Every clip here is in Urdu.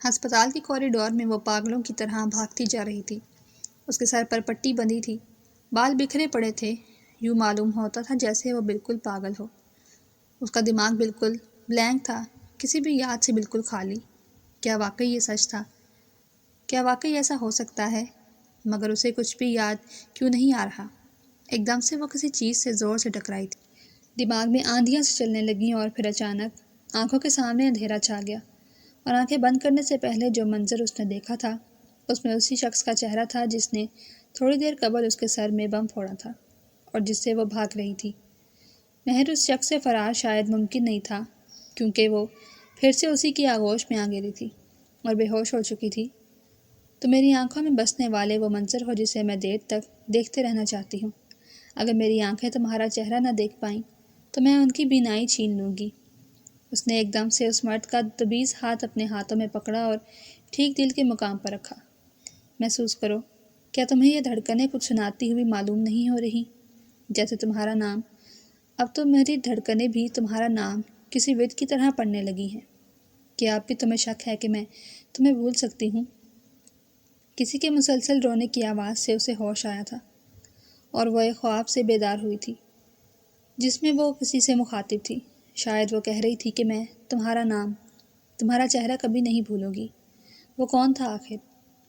ہسپتال کے کوریڈور میں وہ پاگلوں کی طرح بھاگتی جا رہی تھی۔ اس کے سر پر پٹی بندھی تھی، بال بکھرے پڑے تھے، یوں معلوم ہوتا تھا جیسے وہ بالکل پاگل ہو۔ اس کا دماغ بالکل بلینک تھا، کسی بھی یاد سے بالکل خالی۔ کیا واقعی یہ سچ تھا؟ کیا واقعی ایسا ہو سکتا ہے؟ مگر اسے کچھ بھی یاد کیوں نہیں آ رہا؟ ایک دم سے وہ کسی چیز سے زور سے ٹکرائی تھی۔ دماغ میں آندھیاں سے چلنے لگیں اور پھر اچانک آنکھوں کے سامنے اندھیرا چھا گیا، اور آنکھیں بند کرنے سے پہلے جو منظر اس نے دیکھا تھا اس میں اسی شخص کا چہرہ تھا جس نے تھوڑی دیر قبل اس کے سر میں بم پھوڑا تھا اور جس سے وہ بھاگ رہی تھی۔ مہر اس شخص سے فرار شاید ممکن نہیں تھا، کیونکہ وہ پھر سے اسی کی آغوش میں آ گئی تھی اور بے ہوش ہو چکی تھی۔ تو میری آنکھوں میں بسنے والے وہ منظر ہو جسے میں دیر تک دیکھتے رہنا چاہتی ہوں۔ اگر میری آنکھیں تمہارا چہرہ نہ دیکھ پائیں تو میں ان کی بینائی چھین لوں گی۔ اس نے ایک دم سے اس مرد کا تبیز ہاتھ اپنے ہاتھوں میں پکڑا اور ٹھیک دل کے مقام پر رکھا۔ محسوس کرو، کیا تمہیں یہ دھڑکنیں کچھ سناتی ہوئی معلوم نہیں ہو رہی؟ جیسے تمہارا نام، اب تو میری دھڑکنیں بھی تمہارا نام کسی ود کی طرح پڑھنے لگی ہیں۔ کیا اب بھی تمہیں شک ہے کہ میں تمہیں بھول سکتی ہوں؟ کسی کے مسلسل رونے کی آواز سے اسے ہوش آیا تھا، اور وہ ایک خواب سے بیدار ہوئی تھی جس میں وہ کسی سے مخاطب تھی۔ شاید وہ کہہ رہی تھی کہ میں تمہارا نام، تمہارا چہرہ کبھی نہیں بھولوں گی۔ وہ کون تھا آخر؟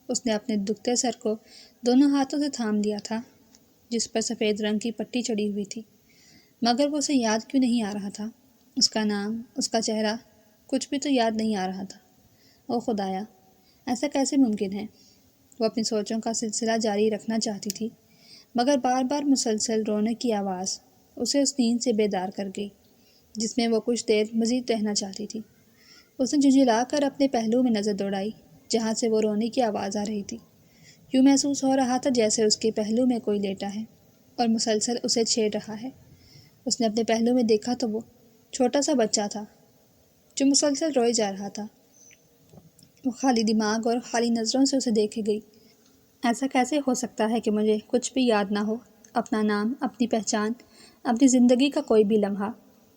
اس نے اپنے دکھتے سر کو دونوں ہاتھوں سے تھام لیا تھا جس پر سفید رنگ کی پٹی چڑھی ہوئی تھی، مگر وہ اسے یاد کیوں نہیں آ رہا تھا؟ اس کا نام، اس کا چہرہ، کچھ بھی تو یاد نہیں آ رہا تھا۔ او خدایا، ایسا کیسے ممکن ہے؟ وہ اپنی سوچوں کا سلسلہ جاری رکھنا چاہتی تھی، مگر بار بار مسلسل رونے کی آواز اسے اس نیند سے بیدار کر گئی جس میں وہ کچھ دیر مزید رہنا چاہتی تھی۔ اس نے جھنجھلا کر اپنے پہلو میں نظر دوڑائی جہاں سے وہ رونے کی آواز آ رہی تھی۔ یوں محسوس ہو رہا تھا جیسے اس کے پہلو میں کوئی لیٹا ہے اور مسلسل اسے چھیڑ رہا ہے۔ اس نے اپنے پہلو میں دیکھا تو وہ چھوٹا سا بچہ تھا جو مسلسل روئے جا رہا تھا۔ وہ خالی دماغ اور خالی نظروں سے اسے دیکھے گئی۔ ایسا کیسے ہو سکتا ہے کہ مجھے کچھ بھی یاد نہ ہو، اپنا نام، اپنی پہچان، اپنی زندگی کا کوئی بھی لمحہ؟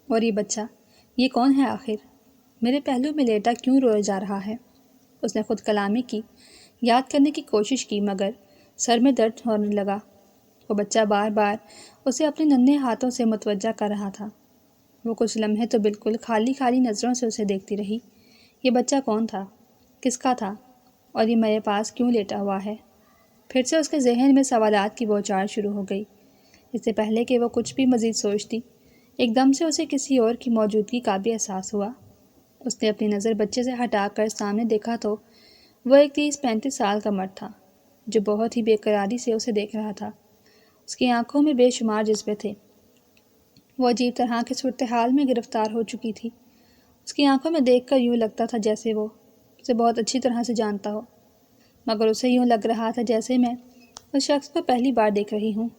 اور یہ بچہ، یہ کون ہے آخر؟ میرے پہلو میں لیٹا کیوں روئے جا رہا ہے؟ اس نے خود کلامی کی، یاد کرنے کی کوشش کی، مگر سر میں درد ہونے لگا۔ وہ بچہ بار بار اسے اپنے ننھے ہاتھوں سے متوجہ کر رہا تھا۔ وہ کچھ لمحے تو بالکل خالی خالی نظروں سے اسے دیکھتی رہی۔ یہ بچہ کون تھا؟ کس کا تھا؟ اور یہ میرے پاس کیوں لیٹا ہوا ہے؟ پھر سے اس کے ذہن میں سوالات کی بوچھار شروع ہو گئی۔ اس سے پہلے کہ وہ کچھ بھی مزید سوچتی، ایک دم سے اسے کسی اور کی موجودگی کا بھی احساس ہوا۔ اس نے اپنی نظر بچے سے ہٹا کر سامنے دیکھا تو وہ ایک 30-35 سال کا مرد تھا جو بہت ہی بے قراری سے اسے دیکھ رہا تھا۔ اس کی آنکھوں میں بے شمار جذبے تھے۔ وہ عجیب طرح کی صورتحال میں گرفتار ہو چکی تھی۔ اس کی آنکھوں میں دیکھ کر یوں لگتا تھا جیسے وہ اسے بہت اچھی طرح سے جانتا ہو، مگر اسے یوں لگ رہا تھا جیسے میں اس شخص کو پہلی بار دیکھ رہی ہوں۔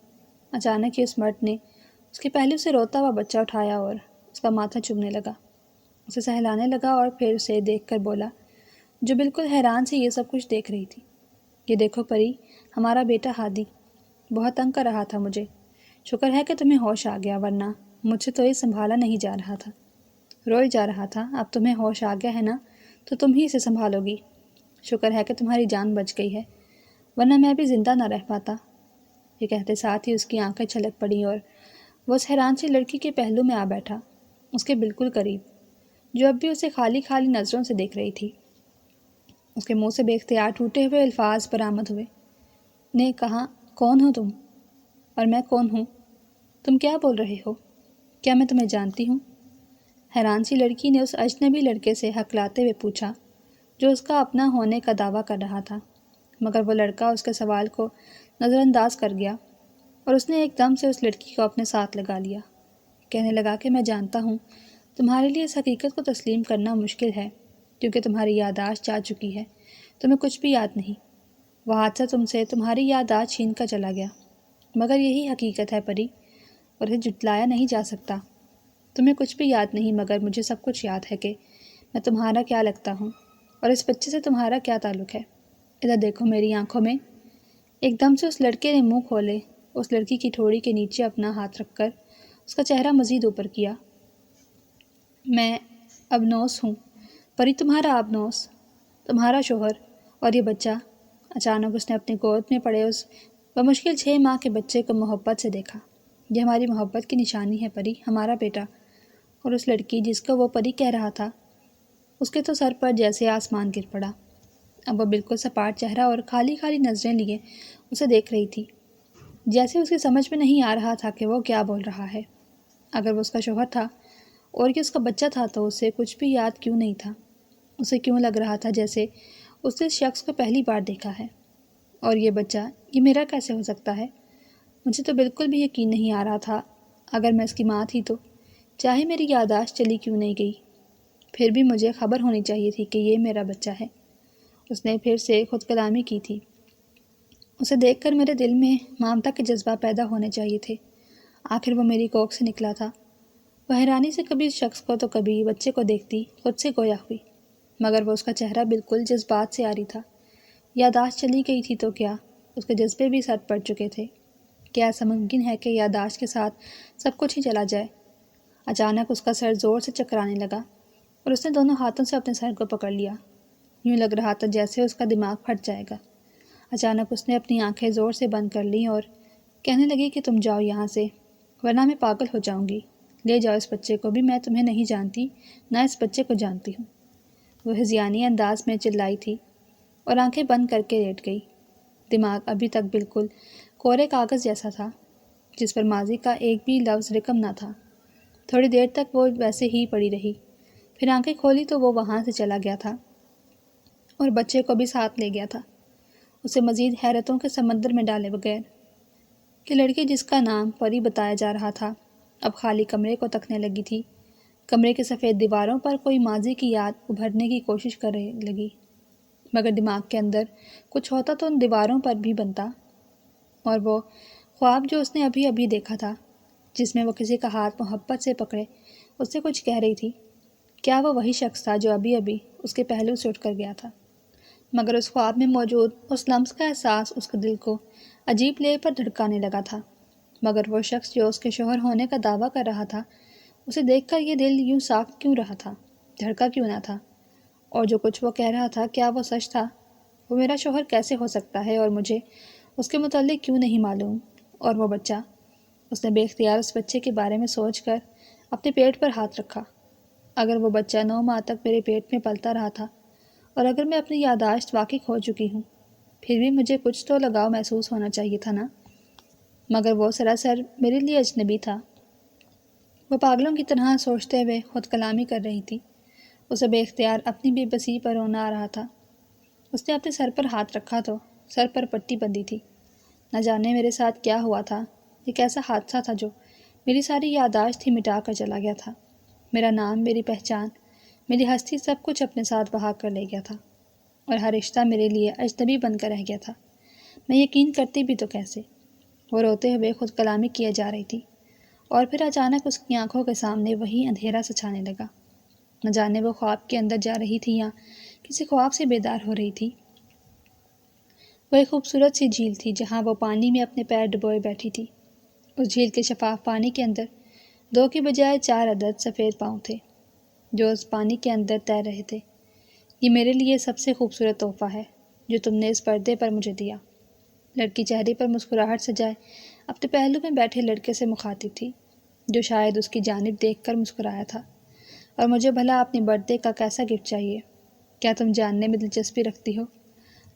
اچانک ہی اس مرد نے اس کے پہلو سے روتا ہوا بچہ اٹھایا اور اس کا ماتھا چومنے لگا، اسے سہلانے لگا اور پھر اسے دیکھ کر بولا، جو بالکل حیران سے یہ سب کچھ دیکھ رہی تھی، یہ دیکھو پری، ہمارا بیٹا ہادی بہت تنگ کر رہا تھا مجھے۔ شکر ہے کہ تمہیں ہوش آ گیا، ورنہ مجھ سے تو یہ سنبھالا نہیں جا رہا تھا۔ روئے جا رہا تھا، اب تمہیں ہوش آ گیا ہے نا، تو تم ہی اسے سنبھالو گی۔ شکر ہے کہ تمہاری جان بچ گئی ہے، ورنہ میں بھی زندہ نہ رہ پاتا۔ یہ کہتے ساتھ ہی اس کی آنکھیں چھلک پڑیں اور وہ اس حیران سی لڑکی کے پہلو میں آ بیٹھا، اس کے بالکل قریب، جو اب بھی اسے خالی خالی نظروں سے دیکھ رہی تھی۔ اس کے منہ سے بے اختیار ٹوٹے ہوئے الفاظ برآمد ہوئے۔ نے کہا، کون ہو تم؟ اور میں کون ہوں؟ تم کیا بول رہے ہو؟ کیا میں تمہیں جانتی ہوں؟ حیران سی لڑکی نے اس اجنبی لڑکے سے ہکلاتے ہوئے پوچھا جو اس کا اپنا ہونے کا دعویٰ کر رہا تھا، مگر وہ لڑکا اس کے سوال کو نظر انداز کر گیا اور اس نے ایک دم سے اس لڑکی کو اپنے ساتھ لگا لیا۔ کہنے لگا کہ میں جانتا ہوں تمہارے لیے اس حقیقت کو تسلیم کرنا مشکل ہے، کیونکہ تمہاری یادداشت جا چکی ہے، تمہیں کچھ بھی یاد نہیں۔ وہ حادثہ تم سے تمہاری یادداشت چھین کر چلا گیا، مگر یہی حقیقت ہے پری، اور اسے جھٹلایا نہیں جا سکتا۔ تمہیں کچھ بھی یاد نہیں، مگر مجھے سب کچھ یاد ہے کہ میں تمہارا کیا لگتا ہوں اور اس بچے سے تمہارا کیا تعلق ہے۔ ادھر دیکھو میری آنکھوں میں۔ ایک دم سے اس لڑکے نے منہ کھولے اس لڑکی کی ٹھوڑی کے نیچے اپنا ہاتھ رکھ کر اس کا چہرہ مزید اوپر کیا۔ میں ابنوس ہوں، پری، تمہارا ابنوس۔ تمہارا شوہر اور یہ بچہ۔ اچانک اس نے اپنی گود میں پڑے اس بمشکل 6 ماہ کے بچے کو محبت سے دیکھا۔ یہ ہماری محبت کی نشانی ہے پری، ہمارا بیٹا۔ اور اس لڑکی جس کو وہ پری کہہ رہا تھا، اس کے تو سر پر جیسے آسمان گر پڑا۔ اب وہ بالکل سپاٹ چہرہ اور خالی خالی نظریں لیے اسے دیکھ رہی تھی، جیسے اس کی سمجھ میں نہیں آ رہا تھا کہ وہ کیا بول رہا ہے۔ اگر وہ اس کا شوہر تھا اور یہ اس کا بچہ تھا تو اسے کچھ بھی یاد کیوں نہیں تھا؟ اسے کیوں لگ رہا تھا جیسے اس نے اس شخص کو پہلی بار دیکھا ہے؟ اور یہ بچہ، یہ میرا کیسے ہو سکتا ہے؟ مجھے تو بالکل بھی یقین نہیں آ رہا تھا، اگر میں اس کی ماں تھی تو، چاہے میری یادداشت چلی کیوں نہیں گئی، پھر بھی مجھے خبر ہونی چاہیے تھی کہ یہ میرا بچہ ہے۔ اس نے پھر سے خود کلامی کی تھی۔ اسے دیکھ کر میرے دل میں ممتا کے جذبہ پیدا ہونے چاہیے تھے۔ آخر وہ میری کوکھ سے نکلا تھا۔ وہ حیرانی سے کبھی اس شخص کو تو کبھی بچے کو دیکھتی خود سے گویا ہوئی، مگر وہ اس کا چہرہ بالکل جذبات سے عاری تھا۔ یادداشت چلی گئی تھی تو کیا اس کے جذبے بھی سر پڑ چکے تھے؟ کیا ایسا ممکن ہے کہ یادداشت کے ساتھ سب کچھ ہی چلا جائے؟ اچانک اس کا سر زور سے چکرانے لگا اور اس نے دونوں ہاتھوں سے اپنے سر کو پکڑ لیا۔ یوں لگ رہا تھا جیسے اس کا دماغ پھٹ جائے گا۔ اچانک اس نے اپنی آنکھیں زور سے بند کر لیں اور کہنے لگی کہ تم جاؤ یہاں سے، ورنہ میں پاگل ہو جاؤں گی۔ لے جاؤ اس بچے کو بھی، میں تمہیں نہیں جانتی، نہ اس بچے کو جانتی ہوں۔ وہ ہذیانی انداز میں چلائی تھی اور آنکھیں بند کر کے لیٹ گئی۔ دماغ ابھی تک بالکل کورے کاغذ جیسا تھا، جس پر ماضی کا ایک بھی لفظ رقم نہ تھا۔ تھوڑی دیر تک وہ ویسے ہی پڑی رہی، پھر آنکھیں کھولی تو وہ وہاں سے چلا گیا تھا اور بچے کو بھی ساتھ لے گیا تھا، اسے مزید حیرتوں کے سمندر میں ڈالے بغیر۔ کہ لڑکی جس کا نام پری بتایا جا رہا تھا اب خالی کمرے کو تکنے لگی تھی۔ کمرے کی سفید دیواروں پر کوئی ماضی کی یاد ابھرنے کی کوشش کرنے لگی، مگر دماغ کے اندر کچھ ہوتا تو ان دیواروں پر بھی بنتا۔ اور وہ خواب جو اس نے ابھی ابھی دیکھا تھا، جس میں وہ کسی کا ہاتھ محبت سے پکڑے اس سے کچھ کہہ رہی تھی، کیا وہ وہی شخص تھا جو ابھی ابھی اس کے پہلو سے اٹھ کر گیا تھا؟ مگر اس خواب میں موجود اس لمس کا احساس اس کے دل کو عجیب لے پر دھڑکانے لگا تھا۔ مگر وہ شخص جو اس کے شوہر ہونے کا دعویٰ کر رہا تھا، اسے دیکھ کر یہ دل یوں ساکھ کیوں رہا تھا، دھڑکا کیوں نہ تھا؟ اور جو کچھ وہ کہہ رہا تھا کیا وہ سچ تھا؟ وہ میرا شوہر کیسے ہو سکتا ہے اور مجھے اس کے متعلق کیوں نہیں معلوم؟ اور وہ بچہ؟ اس نے بے اختیار اس بچے کے بارے میں سوچ کر اپنے پیٹ پر ہاتھ رکھا۔ اگر وہ بچہ 9 ماہ تک میرے پیٹ میں پلتا رہا تھا اور اگر میں اپنی یادداشت واقعی کھو چکی ہوں، پھر بھی مجھے کچھ تو لگاؤ محسوس ہونا چاہیے تھا نا؟ مگر وہ سراسر میرے لیے اجنبی تھا۔ وہ پاگلوں کی طرح سوچتے ہوئے خود کلامی کر رہی تھی۔ اسے بے اختیار اپنی بے بسی پر رونا آ رہا تھا۔ اس نے اپنے سر پر ہاتھ رکھا تو سر پر پٹی بندھی تھی۔ نہ جانے میرے ساتھ کیا ہوا تھا، یہ کیسا حادثہ تھا جو میری ساری یادداشت ہی مٹا کر چلا گیا تھا۔ میرا نام، میری پہچان، میری ہستی، سب کچھ اپنے ساتھ بہا کر لے گیا تھا، اور ہر رشتہ میرے لیے اجنبی بن کر رہ گیا تھا۔ میں یقین کرتی بھی تو کیسے؟ وہ روتے ہوئے خود کلامی کیے جا رہی تھی، اور پھر اچانک اس کی آنکھوں کے سامنے وہی اندھیرا سا چھانے لگا۔ نہ جانے وہ خواب کے اندر جا رہی تھی یا کسی خواب سے بیدار ہو رہی تھی۔ وہ ایک خوبصورت سی جھیل تھی جہاں وہ پانی میں اپنے پیر ڈبوئے بیٹھی تھی۔ اس جھیل کے شفاف پانی کے اندر 2 کی بجائے 4 عدد سفید پاؤں تھے جو اس پانی کے اندر تیر رہے تھے۔ یہ میرے لیے سب سے خوبصورت تحفہ ہے جو تم نے اس پردے پر مجھے دیا۔ لڑکی چہرے پر مسکراہٹ سجائے اپنے پہلو میں بیٹھے لڑکے سے مخاطب تھی، جو شاید اس کی جانب دیکھ کر مسکرایا تھا۔ اور مجھے بھلا اپنی برتھ ڈے کا کیسا گفٹ چاہیے؟ کیا تم جاننے میں دلچسپی رکھتی ہو؟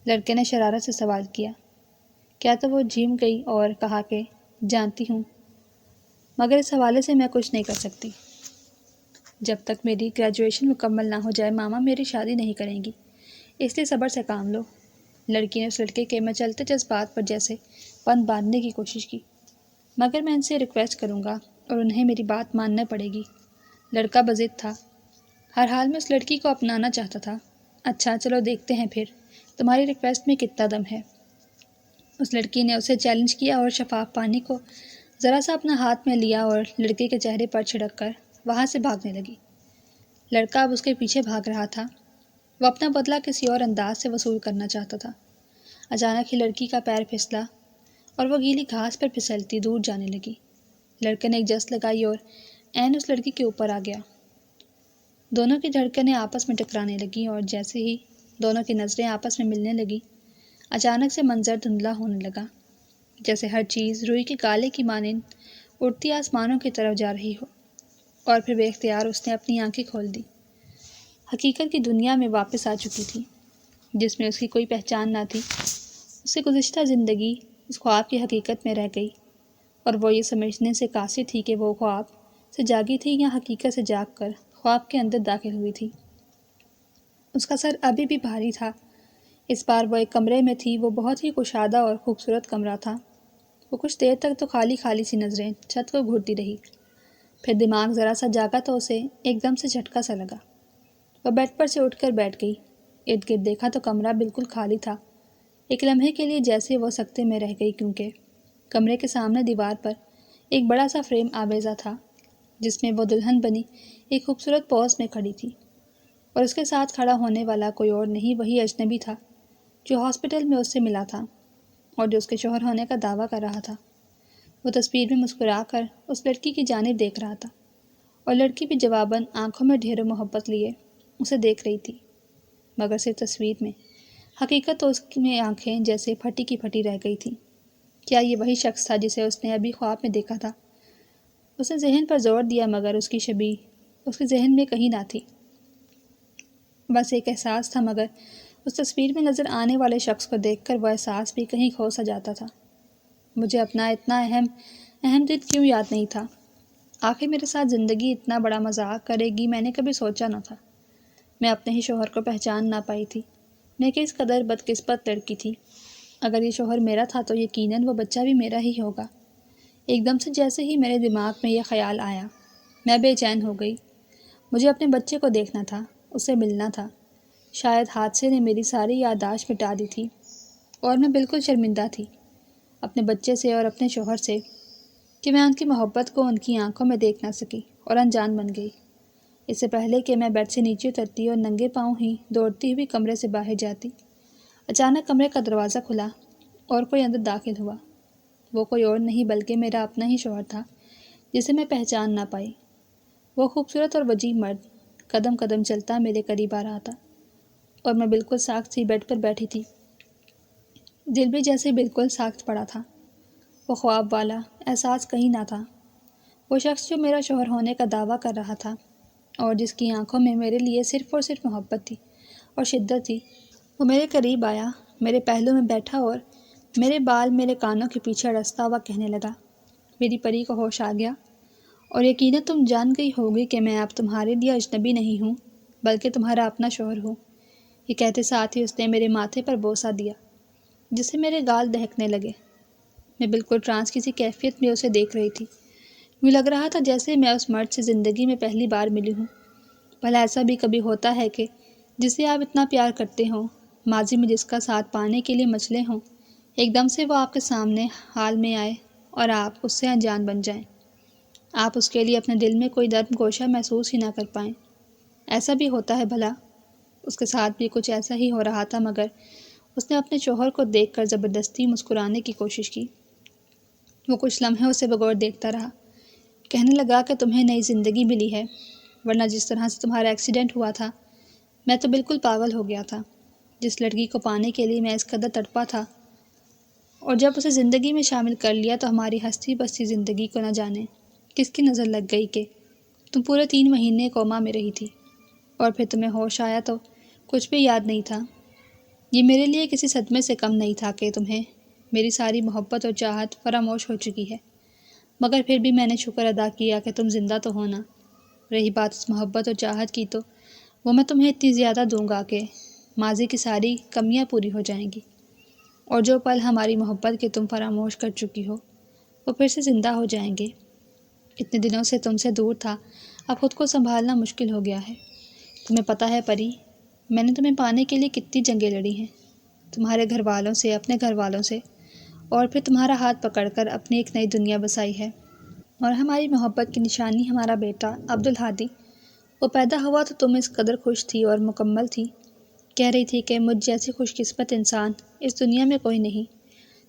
لڑکے نے شرارت سے سوال کیا۔ کیا تو وہ جھیم گئی اور کہا کہ جانتی ہوں، مگر اس حوالے سے میں کچھ نہیں کر سکتی۔ جب تک میری گریجویشن مکمل نہ ہو جائے ماما میری شادی نہیں کریں گی، اس لیے صبر سے کام لو۔ لڑکی نے اس لڑکے کے مچلتے جذبات پر جیسے پن باندھنے کی کوشش کی۔ مگر میں ان سے ریکویسٹ کروں گا اور انہیں میری بات ماننا پڑے گی۔ لڑکا بضد تھا، ہر حال میں اس لڑکی کو اپنانا چاہتا تھا۔ اچھا چلو دیکھتے ہیں پھر تمہاری ریکویسٹ میں کتنا دم ہے۔ اس لڑکی نے اسے چیلنج کیا اور شفاف پانی کو ذرا سا اپنا ہاتھ میں لیا اور لڑکے کے چہرے پر چھڑک کر وہاں سے بھاگنے لگی۔ لڑکا اب اس کے پیچھے بھاگ رہا تھا۔ وہ اپنا بدلہ کسی اور انداز سے وصول کرنا چاہتا تھا۔ اچانک ہی لڑکی کا پیر پھسلا اور وہ گیلی گھاس پر پھسلتی دور جانے لگی۔ لڑکے نے ایک جست لگائی اور عین اس لڑکی کے اوپر آ گیا۔ دونوں کی دھڑکنیں آپس میں ٹکرانے لگیں اور جیسے ہی دونوں کی نظریں آپس میں ملنے لگیں۔ اچانک سے منظر دھندلا ہونے لگا، جیسے ہر چیز روئی کے گالے کی مانند اڑتی آسمانوں کی طرف جا رہی ہو، اور پھر بے اختیار اس نے اپنی آنکھیں کھول دی۔ حقیقت کی دنیا میں واپس آ چکی تھی، جس میں اس کی کوئی پہچان نہ تھی۔ اس سے گزشتہ زندگی اس خواب کی حقیقت میں رہ گئی، اور وہ یہ سمجھنے سے قاصر تھی کہ وہ خواب سے جاگی تھی یا حقیقت سے جاگ کر خواب کے اندر داخل ہوئی تھی۔ اس کا سر ابھی بھی بھاری تھا۔ اس بار وہ ایک کمرے میں تھی۔ وہ بہت ہی کشادہ اور خوبصورت کمرہ تھا۔ وہ کچھ دیر تک تو خالی خالی سی نظریں چھت کو گھورتی رہی، پھر دماغ ذرا سا جاگا تو اسے ایک دم سے جھٹکا سا لگا۔ وہ بیڈ پر سے اٹھ کر بیٹھ گئی۔ ارد گرد دیکھا تو کمرہ بالکل خالی تھا۔ ایک لمحے کے لیے جیسے وہ سکتے میں رہ گئی، کیونکہ کمرے کے سامنے دیوار پر ایک بڑا سا فریم آویزا تھا، جس میں وہ دلہن بنی ایک خوبصورت پوز میں کھڑی تھی، اور اس کے ساتھ کھڑا ہونے والا کوئی اور نہیں، وہی اجنبی تھا جو ہاسپٹل میں اس سے ملا تھا اور جو اس کے شوہر ہونے کا دعویٰ کر رہا تھا۔ وہ تصویر میں مسکرا کر اس لڑکی کی جانب دیکھ رہا تھا، اور لڑکی بھی جواباً آنکھوں میں ڈھیروں محبت لیے اسے دیکھ رہی تھی، مگر صرف تصویر میں۔ حقیقت تو اس میں آنکھیں جیسے پھٹی کی پھٹی رہ گئی تھیں۔ کیا یہ وہی شخص تھا جسے اس نے ابھی خواب میں دیکھا تھا؟ اس نے ذہن پر زور دیا، مگر اس کی شبیہ اس کے ذہن میں کہیں نہ تھی۔ بس ایک احساس تھا، مگر اس تصویر میں نظر آنے والے شخص کو دیکھ کر وہ احساس بھی کہیں کھو سا جاتا تھا۔ مجھے اپنا اتنا اہم دن کیوں یاد نہیں تھا؟ آخر میرے ساتھ زندگی اتنا بڑا مذاق کرے گی، میں نے کبھی سوچا نہ تھا۔ میں اپنے ہی شوہر کو پہچان نہ پائی تھی۔ میں کس قدر بدقسمت لڑکی تھی۔ اگر یہ شوہر میرا تھا تو یقیناً وہ بچہ بھی میرا ہی ہوگا۔ ایک دم سے جیسے ہی میرے دماغ میں یہ خیال آیا، میں بے چین ہو گئی۔ مجھے اپنے بچے کو دیکھنا تھا، اس سے ملنا تھا۔ شاید حادثے نے میری ساری یادداشت مٹا دی تھی، اور میں بالکل شرمندہ تھی اپنے بچے سے اور اپنے شوہر سے کہ میں ان کی محبت کو ان کی آنکھوں میں دیکھ نہ سکی اور انجان بن گئی۔ اس سے پہلے کہ میں بیڈ سے نیچے اترتی اور ننگے پاؤں ہی دوڑتی ہوئی کمرے سے باہر جاتی، اچانک کمرے کا دروازہ کھلا اور کوئی اندر داخل ہوا۔ وہ کوئی اور نہیں بلکہ میرا اپنا ہی شوہر تھا، جسے میں پہچان نہ پائی۔ وہ خوبصورت اور وجیح مرد قدم قدم چلتا میرے قریب آ رہا تھا، اور میں بالکل ساکت سی بیڈ پر بیٹھی تھی۔ دل بھی جیسے بالکل ساکت پڑا تھا۔ وہ خواب والا احساس کہیں نہ تھا۔ وہ شخص جو میرا شوہر ہونے کا دعویٰ کر رہا تھا، اور جس کی آنکھوں میں میرے لیے صرف اور صرف محبت تھی اور شدت تھی، وہ میرے قریب آیا، میرے پہلو میں بیٹھا اور میرے بال میرے کانوں کے پیچھے رستا ہوا کہنے لگا۔ میری پری کو ہوش آ گیا، اور یقیناً تم جان گئی ہوگی کہ میں اب تمہارے لیے اجنبی نہیں ہوں، بلکہ تمہارا اپنا شوہر ہوں۔ یہ کہتے ساتھ ہی اس نے میرے ماتھے پر بوسہ دیا، جس سے میرے گال دہکنے لگے۔ میں بالکل ٹرانس کسی کیفیت میں اسے دیکھ رہی تھی۔ مجھے لگ رہا تھا جیسے میں اس مرد سے زندگی میں پہلی بار ملی ہوں۔ بھلا ایسا بھی کبھی ہوتا ہے کہ جسے آپ اتنا پیار کرتے ہوں، ماضی میں جس کا ساتھ پانے کے لیے مچلے ہوں، ایک دم سے وہ آپ کے سامنے حال میں آئے اور آپ اس سے انجان بن جائیں۔ آپ اس کے لیے اپنے دل میں کوئی نرم گوشہ محسوس ہی نہ کر پائیں۔ ایسا بھی ہوتا ہے بھلا؟ اس کے ساتھ بھی کچھ ایسا ہی ہو رہا تھا، مگر اس نے اپنے شوہر کو دیکھ کر زبردستی مسکرانے کی کوشش کی۔ وہ کچھ لمحے اسے بغور دیکھتا رہا، کہنے لگا کہ تمہیں نئی زندگی ملی ہے، ورنہ جس طرح سے تمہارا ایکسیڈنٹ ہوا تھا، میں تو بالکل پاگل ہو گیا تھا۔ جس لڑکی کو پانے کے لیے میں اس قدر تڑپا تھا، اور جب اسے زندگی میں شامل کر لیا تو ہماری ہستی بستی زندگی کو نہ جانے کس کی نظر لگ گئی کہ تم پورے 3 مہینے کوما میں رہی تھی، اور پھر تمہیں ہوش آیا تو کچھ بھی یاد نہیں تھا۔ یہ میرے لیے کسی صدمے سے کم نہیں تھا کہ تمہیں میری ساری محبت اور چاہت فراموش ہو چکی ہے، مگر پھر بھی میں نے شکر ادا کیا کہ تم زندہ تو ہونا۔ رہی بات اس محبت اور چاہت کی، تو وہ میں تمہیں اتنی زیادہ دوں گا کہ ماضی کی ساری کمیاں پوری ہو جائیں گی، اور جو پل ہماری محبت کے تم فراموش کر چکی ہو وہ پھر سے زندہ ہو جائیں گے۔ اتنے دنوں سے تم سے دور تھا، اب خود کو سنبھالنا مشکل ہو گیا ہے۔ تمہیں پتہ ہے پری، میں نے تمہیں پانے کے لیے کتنی جنگیں لڑی ہیں، تمہارے گھر والوں سے، اپنے گھر والوں سے، اور پھر تمہارا ہاتھ پکڑ کر اپنی ایک نئی دنیا بسائی ہے۔ اور ہماری محبت کی نشانی ہمارا بیٹا عبدالہادی، وہ پیدا ہوا تو تم اس قدر خوش تھی اور مکمل تھی، کہہ رہی تھی کہ مجھ جیسی خوش قسمت انسان اس دنیا میں کوئی نہیں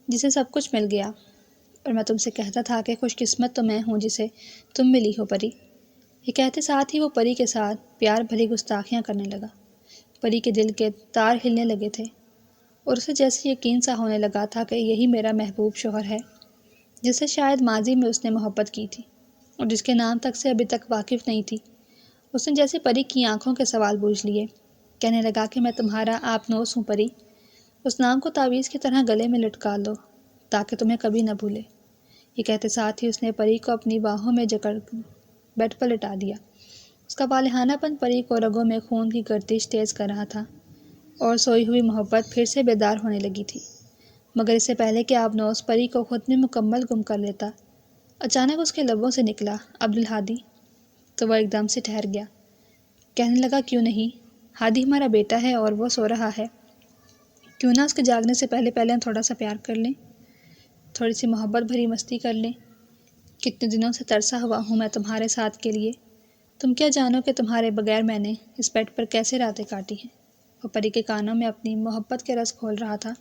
جسے سب کچھ مل گیا، اور میں تم سے کہتا تھا کہ خوش قسمت تو میں ہوں جسے تم ملی ہو پری۔ یہ کہتے ساتھ ہی وہ پری کے ساتھ پیار بھری گستاخیاں کرنے لگا۔ پری کے دل کے تار ہلنے لگے تھے اور اسے جیسے یقین سا ہونے لگا تھا کہ یہی میرا محبوب شوہر ہے، جس سے شاید ماضی میں اس نے محبت کی تھی اور جس کے نام تک سے ابھی تک واقف نہیں تھی۔ اس نے جیسے پری کی آنکھوں کے سوال بوجھ لیے، کہنے لگا کہ میں تمہارا آبنوس ہوں پری، اس نام کو تعویذ کی طرح گلے میں لٹکا لو تاکہ تمہیں کبھی نہ بھولے۔ یہ کہتے ساتھ ہی اس نے پری کو اپنی باہوں میں جکڑ بیڈ پر لٹا دیا۔ اس کا والہانہ پن پری کو رگوں میں خون کی گردش تیز کر رہا تھا اور سوئی ہوئی محبت پھر سے بیدار ہونے لگی تھی، مگر اس سے پہلے کہ آبنوس پری کو خود میں مکمل گم کر لیتا، اچانک اس کے لبوں سے نکلا عبدالہادی، تو وہ ایک دم سے ٹھہر گیا۔ کہنے لگا کیوں نہیں، ہادی ہمارا بیٹا ہے اور وہ سو رہا ہے، کیوں نہ اس کے جاگنے سے پہلے ہم تھوڑا سا پیار کر لیں، تھوڑی سی محبت بھری مستی کر لیں۔ کتنے دنوں سے ترسا ہوا ہوں میں تمہارے ساتھ کے لیے، تم کیا جانو کہ تمہارے بغیر میں نے اس بیڈ پر کیسے راتیں کاٹی ہیں۔ وہ پری کے کانوں میں اپنی محبت کے رس کھول رہا تھا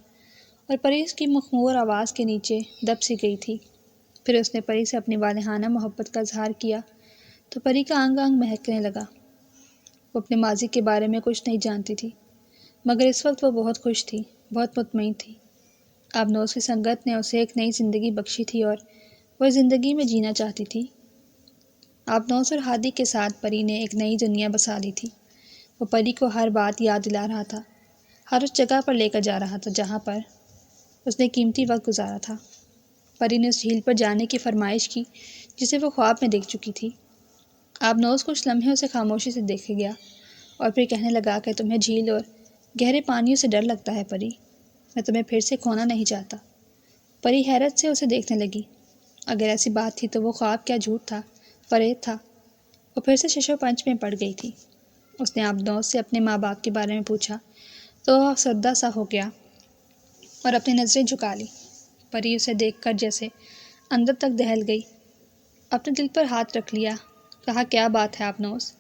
اور پری اس کی مخمور آواز کے نیچے دب سی گئی تھی۔ پھر اس نے پری سے اپنی والہانہ محبت کا اظہار کیا تو پری کا انگ انگ مہکنے لگا۔ وہ اپنے ماضی کے بارے میں کچھ نہیں جانتی تھی، مگر اس وقت وہ بہت خوش تھی، بہت مطمئن تھی۔ آبنوس کی سنگت نے اسے ایک نئی زندگی بخشی تھی اور وہ زندگی میں جینا چاہتی تھی۔ آبنوس اور ہادی کے ساتھ پری نے ایک نئی دنیا بسا لی تھی۔ وہ پری کو ہر بات یاد دلا رہا تھا، ہر اس جگہ پر لے کر جا رہا تھا جہاں پر اس نے قیمتی وقت گزارا تھا۔ پری نے اس جھیل پر جانے کی فرمائش کی جسے وہ خواب میں دیکھ چکی تھی۔ آبنوس کچھ لمحے اسے خاموشی سے دیکھے گیا اور پھر کہنے لگا کہ تمہیں جھیل اور گہرے پانیوں سے ڈر لگتا ہے پری، میں تمہیں پھر سے کھونا نہیں چاہتا۔ پری حیرت سے اسے دیکھنے لگی۔ اگر ایسی بات تھی تو وہ خواب کیا جھوٹ تھا، فریب تھا۔ وہ پھر سے شش و پنج میں پڑ گئی تھی۔ اس نے آبنوس سے اپنے ماں باپ کے بارے میں پوچھا تو وہ افسردہ سا ہو گیا اور اپنی نظریں جھکا لی۔ پری اسے دیکھ کر جیسے اندر تک دہل گئی، اپنے دل پر ہاتھ رکھ لیا، کہا کیا بات ہے آبنوس،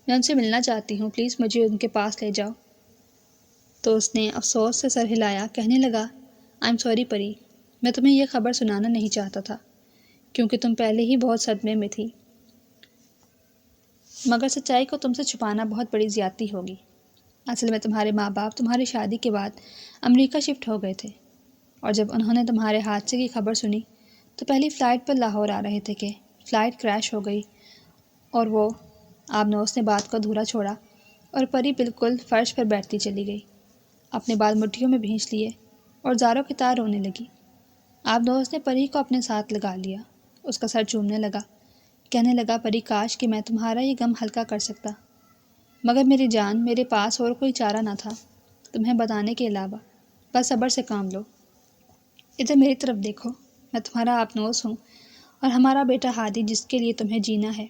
میں ان سے ملنا چاہتی ہوں، پلیز مجھے ان کے پاس لے جاؤ۔ تو اس نے افسوس سے سر ہلایا، کہنے لگا آئی ایم سوری پری، میں تمہیں یہ خبر سنانا نہیں چاہتا تھا کیونکہ تم پہلے ہی بہت صدمے میں تھی، مگر سچائی کو تم سے چھپانا بہت بڑی زیادتی ہوگی۔ اصل میں تمہارے ماں باپ تمہاری شادی کے بعد امریکہ شفٹ ہو گئے تھے، اور جب انہوں نے تمہارے حادثے کی خبر سنی تو پہلی فلائٹ پر لاہور آ رہے تھے کہ فلائٹ کریش ہو گئی اور وہ آبنوس نے بات کو ادھورا چھوڑا اور پری بالکل فرش پر بیٹھتی چلی گئی، اپنے بال مٹھیوں میں بھینچ لیے اور زاروں کی طرح رونے لگی۔ آبنوس نے پری کو اپنے ساتھ لگا لیا، اس کا سر چومنے لگا، کہنے لگا پری کاش کہ میں تمہارا یہ غم ہلکا کر سکتا، مگر میری جان میرے پاس اور کوئی چارہ نہ تھا تمہیں بتانے کے علاوہ، بس صبر سے کام لو۔ ادھر میری طرف دیکھو، میں تمہارا آبنوس ہوں اور ہمارا بیٹا ہادی جس کے لیے تمہیں جینا ہے،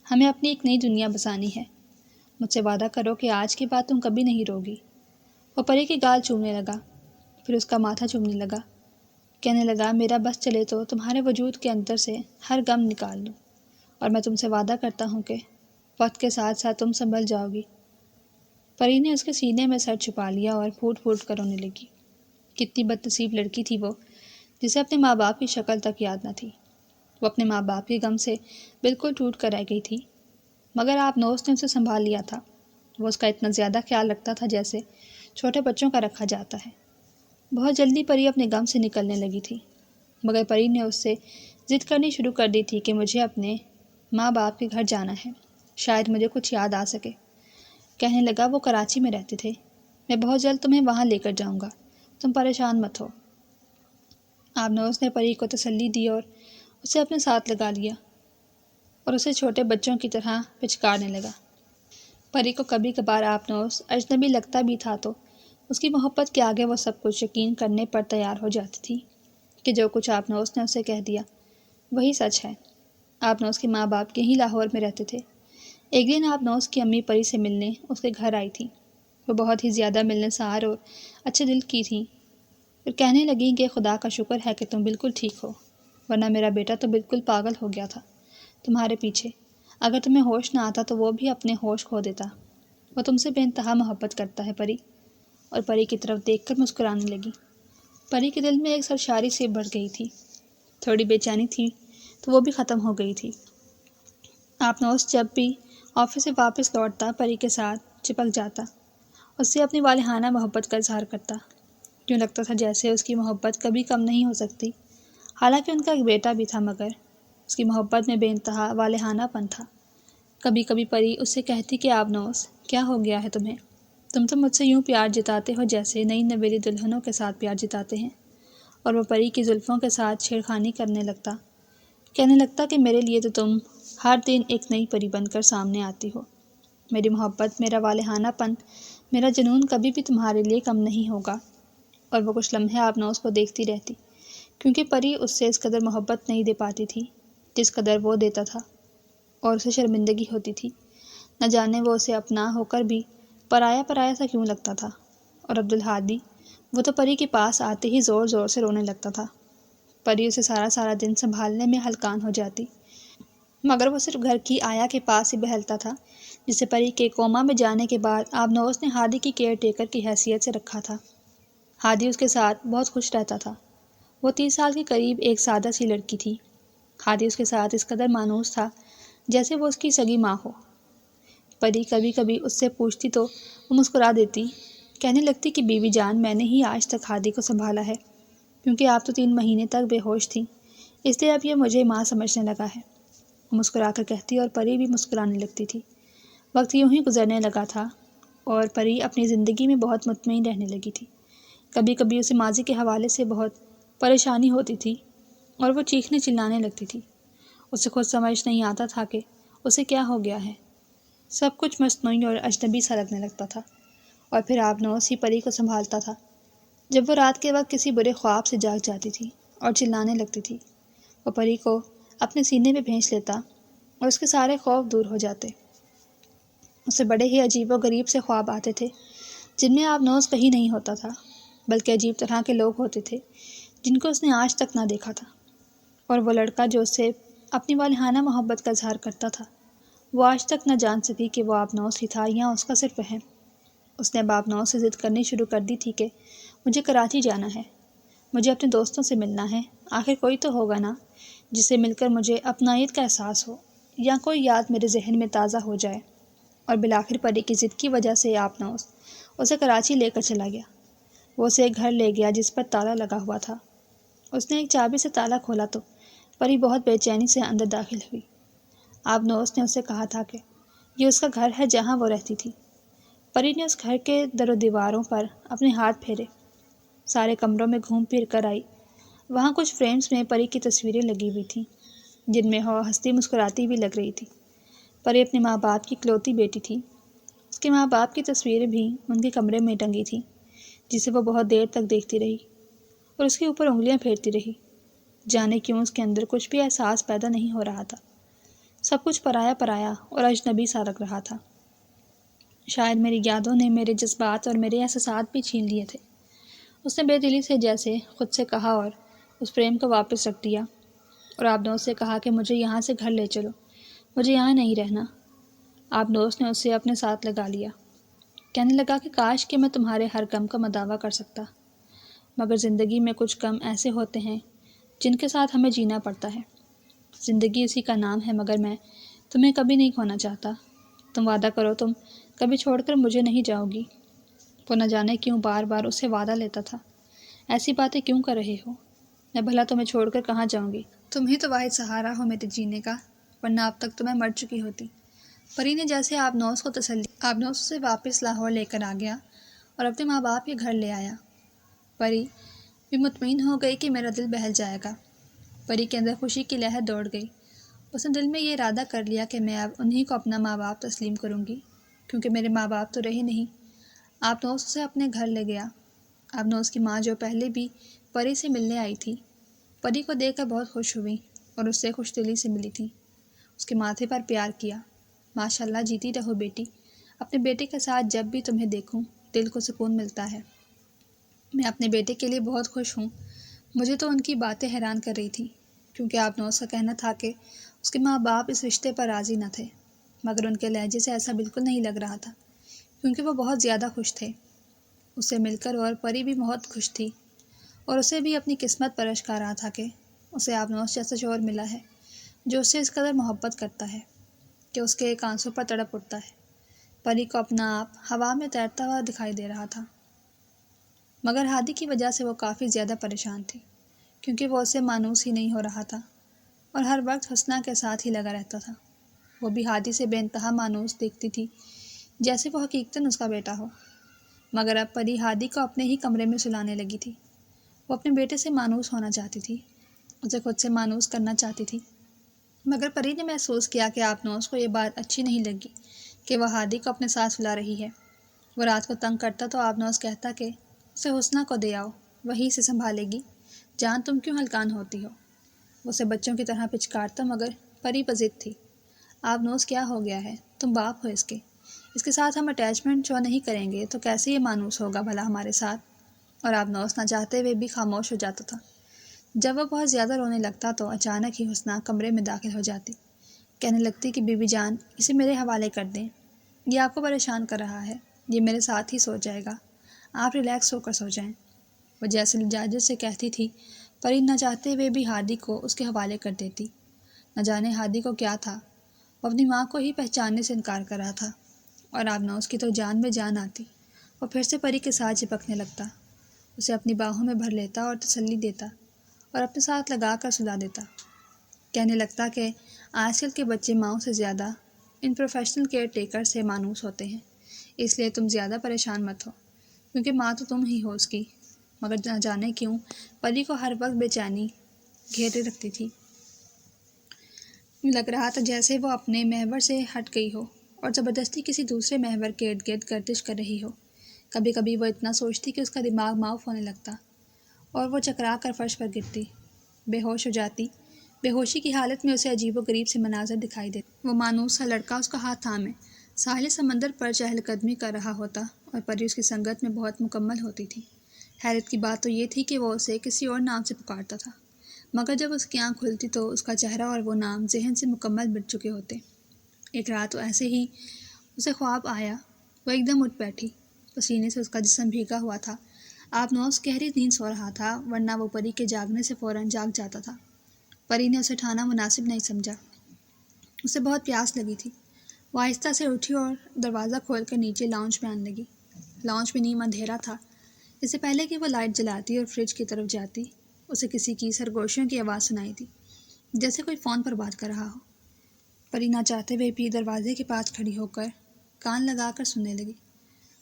ہمیں اپنی ایک نئی دنیا بسانی ہے، مجھ سے وعدہ کرو کہ آج کے بعد تم کبھی نہیں روگی۔ وہ پری کے گال چومنے لگا، پھر اس کا ماتھا چومنے لگا، کہنے لگا میرا بس چلے تو تمہارے وجود کے اندر سے ہر غم نکال لوں، اور میں تم سے وعدہ کرتا ہوں کہ وقت کے ساتھ ساتھ تم سنبھل جاؤ گی۔ پری نے اس کے سینے میں سر چھپا لیا اور پھوٹ پھوٹ کر رونے لگی۔ کتنی بدنصیب لڑکی تھی وہ، جسے اپنے ماں باپ کی شکل تک یاد نہ تھی۔ وہ اپنے ماں باپ کے غم سے بالکل ٹوٹ کر رہ گئی تھی، مگر آبنوس نے اسے سنبھال لیا تھا۔ وہ اس کا اتنا زیادہ خیال رکھتا تھا جیسے چھوٹے بچوں کا رکھا جاتا ہے۔ بہت جلدی پری اپنے غم سے نکلنے لگی تھی، مگر پری نے اس سے ضد کرنی شروع کر دی تھی کہ مجھے اپنے ماں باپ کے گھر جانا ہے، شاید مجھے کچھ یاد آ سکے۔ کہنے لگا وہ کراچی میں رہتے تھے، میں بہت جلد تمہیں وہاں لے کر جاؤں گا، تم پریشان مت ہو۔ آبنوس نے پری کو تسلی دی اور اسے اپنے ساتھ لگا لیا اور اسے چھوٹے بچوں کی طرح پچکارنے لگا۔ پری کو کبھی کبھار آبنوس اجنبی لگتا بھی تھا تو اس کی محبت کے آگے وہ سب کچھ یقین کرنے پر تیار ہو جاتی تھی کہ جو کچھ آبنوس نے اسے کہہ دیا وہی سچ ہے۔ آبنوس کے ماں باپ یہیں لاہور میں رہتے تھے۔ ایک دن آبنوس کی امی پری سے ملنے اس کے گھر آئی تھیں۔ وہ بہت ہی زیادہ ملنسار اور اچھے دل کی تھیں، پھر کہنے لگیں کہ خدا کا شکر ہے کہ تم بالکل ٹھیک ہو، ورنہ میرا بیٹا تو بالکل پاگل ہو گیا تھا تمہارے پیچھے، اگر تمہیں ہوش نہ آتا تو وہ بھی اپنے ہوش کھو دیتا۔ وہ تم سے بے انتہا محبت کرتا ہے پری، اور پری کی طرف دیکھ کر مسکرانے لگی۔ پری کے دل میں ایک سرشاری سی بڑھ گئی تھی، تھوڑی بے چینی تھی تو وہ بھی ختم ہو گئی تھی۔ آبنوس جب بھی آفس سے واپس لوٹتا پری کے ساتھ چپک جاتا اس سے اپنی والہانہ محبت کا اظہار کرتا۔ یوں لگتا تھا جیسے اس کی محبت کبھی کم نہیں ہو سکتی، حالانکہ ان کا ایک بیٹا بھی تھا، مگر اس کی محبت میں بے انتہا والہانہ پن تھا۔ کبھی کبھی پری اس سے کہتی کہ آبنوس، کیا ہو گیا ہے تمہیں؟ تم تو مجھ سے یوں پیار جتاتے ہو جیسے نئی نویلی دلہنوں کے ساتھ پیار جتاتے ہیں۔ اور وہ پری کی زلفوں کے ساتھ چھیڑخانی کرنے لگتا، کہنے لگتا کہ میرے لیے تو تم ہر دن ایک نئی پری بن کر سامنے آتی ہو۔ میری محبت، میرا والہانہ پن، میرا جنون کبھی بھی تمہارے لیے کم نہیں ہوگا۔ اور وہ کچھ لمحے آبنوس کو دیکھتی رہتی، کیونکہ پری اس سے اس قدر محبت نہیں دے پاتی تھی جس قدر وہ دیتا تھا، اور اسے شرمندگی ہوتی تھی، نہ جانے وہ اسے اپنا ہو کر بھی پرایا پرایا سا کیوں لگتا تھا۔ اور عبدالہادی، وہ تو پری کے پاس آتے ہی زور زور سے رونے لگتا تھا۔ پری اسے سارا سارا دن سنبھالنے میں ہلکان ہو جاتی، مگر وہ صرف گھر کی آیا کے پاس ہی بہلتا تھا، جسے پری کے کوما میں جانے کے بعد آبنوس نے ہادی کی کیئر ٹیکر کی حیثیت سے رکھا تھا۔ ہادی اس کے ساتھ بہت خوش رہتا تھا۔ وہ 30 سال کے قریب ایک سادہ سی لڑکی تھی۔ ہادی اس کے ساتھ اس قدر مانوس تھا جیسے وہ اس کی سگی ماں ہو۔ پری کبھی کبھی اس سے پوچھتی تو وہ مسکرا دیتی، کہنے لگتی کہ بیوی جان، میں نے ہی آج تک ہادی کو سنبھالا ہے، کیونکہ آپ تو 3 مہینے تک بے ہوش تھیں، اس لیے اب یہ مجھے ماں سمجھنے لگا ہے۔ وہ مسکرا کر کہتی اور پری بھی مسکرانے لگتی تھی۔ وقت یوں ہی گزرنے لگا تھا اور پری اپنی زندگی میں بہت مطمئن رہنے لگی تھی۔ کبھی کبھی اسے ماضی کے حوالے سے بہت پریشانی ہوتی تھی اور وہ چیخنے چلانے لگتی تھی۔ اسے خود سمجھ نہیں آتا تھا کہ اسے کیا ہو گیا ہے۔ سب کچھ مصنوعی اور اجنبی سا لگنے لگتا تھا، اور پھر آبنوس ہی پری کو سنبھالتا تھا۔ جب وہ رات کے وقت کسی برے خواب سے جاگ جاتی تھی اور چلانے لگتی تھی، وہ پری کو اپنے سینے میں بھینچ لیتا اور اس کے سارے خوف دور ہو جاتے۔ اسے بڑے ہی عجیب و غریب سے خواب آتے تھے، جن میں آبنوس کہیں نہیں ہوتا تھا، بلکہ عجیب طرح کے لوگ ہوتے تھے جن کو اس نے آج تک نہ دیکھا تھا۔ اور وہ لڑکا جو اس سے اپنی والہانہ محبت کا اظہار کرتا تھا، وہ آج تک نہ جان سکی کہ وہ آبنوس ہی تھا یا اس کا صرف وہم۔ اس نے اب آبنوس سے ضد کرنی شروع کر دی تھی کہ مجھے کراچی جانا ہے، مجھے اپنے دوستوں سے ملنا ہے، آخر کوئی تو ہوگا نا جس سے مل کر مجھے اپنائیت کا احساس ہو، یا کوئی یاد میرے ذہن میں تازہ ہو جائے۔ اور بالآخر پری کی ضد کی وجہ سے آبنوس اسے کراچی لے کر چلا گیا۔ وہ اسے ایک گھر لے گیا جس پر تالا لگا ہوا تھا۔ اس نے ایک چابی سے تالا کھولا تو پری بہت بے چینی سے اندر داخل ہوئی۔ آبنوس نے اس سے کہا تھا کہ یہ اس کا گھر ہے جہاں وہ رہتی تھی۔ پری نے اس گھر کے در و دیواروں پر اپنے ہاتھ پھیرے، سارے کمروں میں گھوم پھر کر آئی۔ وہاں کچھ فریمز میں پری کی تصویریں لگی ہوئی تھیں، جن میں وہ ہنستی مسکراتی بھی لگ رہی تھی۔ پری اپنے ماں باپ کی اکلوتی بیٹی تھی۔ اس کے ماں باپ کی تصویریں بھی ان کے کمرے میں ٹنگی تھیں، جسے وہ بہت دیر تک دیکھتی رہی اور اس کے اوپر انگلیاں پھیرتی رہی۔ جانے کیوں اس کے اندر کچھ بھی احساس پیدا نہیں ہو رہا تھا، سب کچھ پرایا پرایا اور اجنبی سا لگ رہا تھا۔ شاید میری یادوں نے میرے جذبات اور میرے احساسات بھی چھین لیے تھے، اس نے بے دلی سے جیسے خود سے کہا، اور اس فریم کو واپس رکھ دیا اور آبنوس سے کہا کہ مجھے یہاں سے گھر لے چلو، مجھے یہاں نہیں رہنا۔ آبنوس نے اسے اپنے ساتھ لگا لیا، کہنے لگا کہ کاش کہ میں تمہارے ہر غم کا مداوع کر سکتا، مگر زندگی میں کچھ غم ایسے ہوتے ہیں جن کے ساتھ ہمیں جینا پڑتا ہے۔ زندگی اسی کا نام ہے، مگر میں تمہیں کبھی نہیں کھونا چاہتا۔ تم وعدہ کرو تم کبھی چھوڑ کر مجھے نہیں جاؤ گی۔ وہ نہ جانے کیوں بار بار اس سے وعدہ لیتا تھا۔ ایسی باتیں کیوں کر رہے ہو؟ میں بھلا تمہیں چھوڑ کر کہاں جاؤں گی؟ تم ہی تو واحد سہارا ہو میرے جینے کا، ورنہ اب تک تو میں مر چکی ہوتی۔ پری نے جیسے آبنوس کو تسلی، آبنوس اسے واپس لاہور لے کر آ گیا اور اپنے ماں باپ کے گھر لے آیا۔ پری بھی مطمئن ہو گئی کہ میرا دل بہل جائے گا۔ پری کے اندر خوشی کی لہر دوڑ گئی۔ اس نے دل میں یہ ارادہ کر لیا کہ میں اب انہی کو اپنا ماں باپ تسلیم کروں گی، کیونکہ میرے ماں باپ تو رہے نہیں۔ آبنوس اسے اپنے گھر لے گیا۔ آبنوس کی ماں جو پہلے بھی پری سے ملنے آئی تھی، پری کو دیکھ کر بہت خوش ہوئی اور اس سے خوش دلی سے ملی تھی۔ اس کے ماتھے پر پیار کیا۔ ماشاءاللہ، جیتی رہو بیٹی، اپنے بیٹے کے ساتھ جب بھی تمہیں دیکھوں دل کو سکون ملتا ہے۔ میں اپنے بیٹے کے لیے بہت خوش ہوں۔ مجھے تو ان کی باتیں حیران کر رہی تھیں، کیونکہ آبنوس کا کہنا تھا کہ اس کے ماں باپ اس رشتے پر راضی نہ تھے، مگر ان کے لہجے سے ایسا بالکل نہیں لگ رہا تھا، کیونکہ وہ بہت زیادہ خوش تھے اس سے مل کر، اور پری بھی بہت خوش تھی، اور اسے بھی اپنی قسمت پر اشک آ رہا تھا کہ اسے آبنوس جیسا شوہر ملا ہے جو اس سے اس قدر محبت کرتا ہے کہ اس کے ایک آنسوں پر تڑپ اٹھتا ہے۔ پری کو اپنا آپ ہوا میں تیرتا ہوا دکھائی دے رہا تھا، مگر ہادی کی وجہ سے وہ کافی زیادہ پریشان تھی، کیونکہ وہ اسے مانوس ہی نہیں ہو رہا تھا اور ہر وقت حسنہ کے ساتھ ہی لگا رہتا تھا۔ وہ بھی ہادی سے بے انتہا مانوس دیکھتی تھی، جیسے وہ حقیقتاً اس کا بیٹا ہو۔ مگر اب پری ہادی کو اپنے ہی کمرے میں سلانے لگی تھی۔ وہ اپنے بیٹے سے مانوس ہونا چاہتی تھی، اسے خود سے مانوس کرنا چاہتی تھی، مگر پری نے محسوس کیا کہ آبنوز کو یہ بات اچھی نہیں لگی کہ وہ ہادی کو اپنے ساتھ سلا رہی ہے۔ وہ رات کو تنگ کرتا تو آبنوز کہتا کہ اسے حسنہ کو دے آؤ، وہی سے سنبھالے گی، جان تم کیوں ہلکان ہوتی ہو۔ وہ اسے بچوں کی طرح پچکارتا، مگر پری پر ضد تھی۔ آبنوز کیا ہو گیا ہے، تم باپ ہو اس کے ساتھ ہم اٹیچمنٹ شو نہیں کریں گے تو کیسے یہ مانوس ہوگا بھلا ہمارے ساتھ۔ اور آبنوز نہ چاہتے ہوئے بھی خاموش ہو جاتا تھا۔ جب وہ بہت زیادہ رونے لگتا تو اچانک ہی حسنہ کمرے میں داخل ہو جاتی، کہنے لگتی کہ بی بی جان اسے میرے حوالے کر دیں، یہ آپ کو پریشان کر رہا ہے، یہ میرے ساتھ ہی سو جائے گا، آپ ریلیکس ہو کر سو جائیں۔ وہ جیسے لجاجت سے کہتی تھی، پری نہ چاہتے ہوئے بھی ہادی کو اس کے حوالے کر دیتی۔ نہ جانے ہادی کو کیا تھا، وہ اپنی ماں کو ہی پہچاننے سے انکار کر رہا تھا، اور آبنوز کی تو جان میں جان آتی۔ وہ پھر سے پری کے ساتھ چپکنے لگتا، اسے اپنی باہوں میں بھر لیتا اور تسلی دیتا اور اپنے ساتھ لگا کر سلا دیتا۔ کہنے لگتا کہ آج کل کے بچے ماؤں سے زیادہ ان پروفیشنل کیئر ٹیکر سے مانوس ہوتے ہیں، اس لیے تم زیادہ پریشان مت ہو، کیونکہ ماں تو تم ہی ہو اس کی۔ مگر نہ جانے کیوں پری کو ہر وقت بے چینی گھیرے رکھتی تھی۔ لگ رہا تھا جیسے وہ اپنے محور سے ہٹ گئی ہو اور زبردستی کسی دوسرے محور کے ارد گرد گردش کر رہی ہو۔ کبھی کبھی وہ اتنا سوچتی کہ اس کا دماغ معاف ہونے لگتا اور وہ چکرا کر فرش پر گرتی، بے ہوش ہو جاتی۔ بے ہوشی کی حالت میں اسے عجیب و غریب سے مناظر دکھائی دیتے۔ وہ مانوس سا لڑکا اس کا ہاتھ تھامے ساحل سمندر پر چہل قدمی کر رہا ہوتا اور پری اس کی سنگت میں بہت مکمل ہوتی تھی۔ حیرت کی بات تو یہ تھی کہ وہ اسے کسی اور نام سے پکارتا تھا، مگر جب اس کی آنکھ کھلتی تو اس کا چہرہ اور وہ نام ذہن سے مکمل مٹ چکے ہوتے۔ ایک رات تو ایسے ہی اسے خواب آیا، وہ ایک دم اٹھ بیٹھی، پسینے سے اس کا جسم بھیگا ہوا تھا۔ آبنوز گہری نیند سو رہا تھا، ورنہ وہ پری کے جاگنے سے فوراً جاگ جاتا تھا۔ پری نے اسے اٹھانا مناسب نہیں سمجھا، اسے بہت پیاس لگی تھی۔ وہ آہستہ سے اٹھی اور دروازہ کھول کر نیچے لاؤنج میں آنے لگی۔ لاؤنج میں نیم اندھیرا تھا۔ اس سے پہلے کہ وہ لائٹ جلاتی اور فریج کی طرف جاتی، اسے کسی کی سرگوشیوں کی آواز سنائی تھی، جیسے کوئی فون پر بات کر رہا ہو۔ پری نہ چاہتے ہوئے بھی دروازے کے پاس کھڑی ہو کر کان لگا کر سننے لگی۔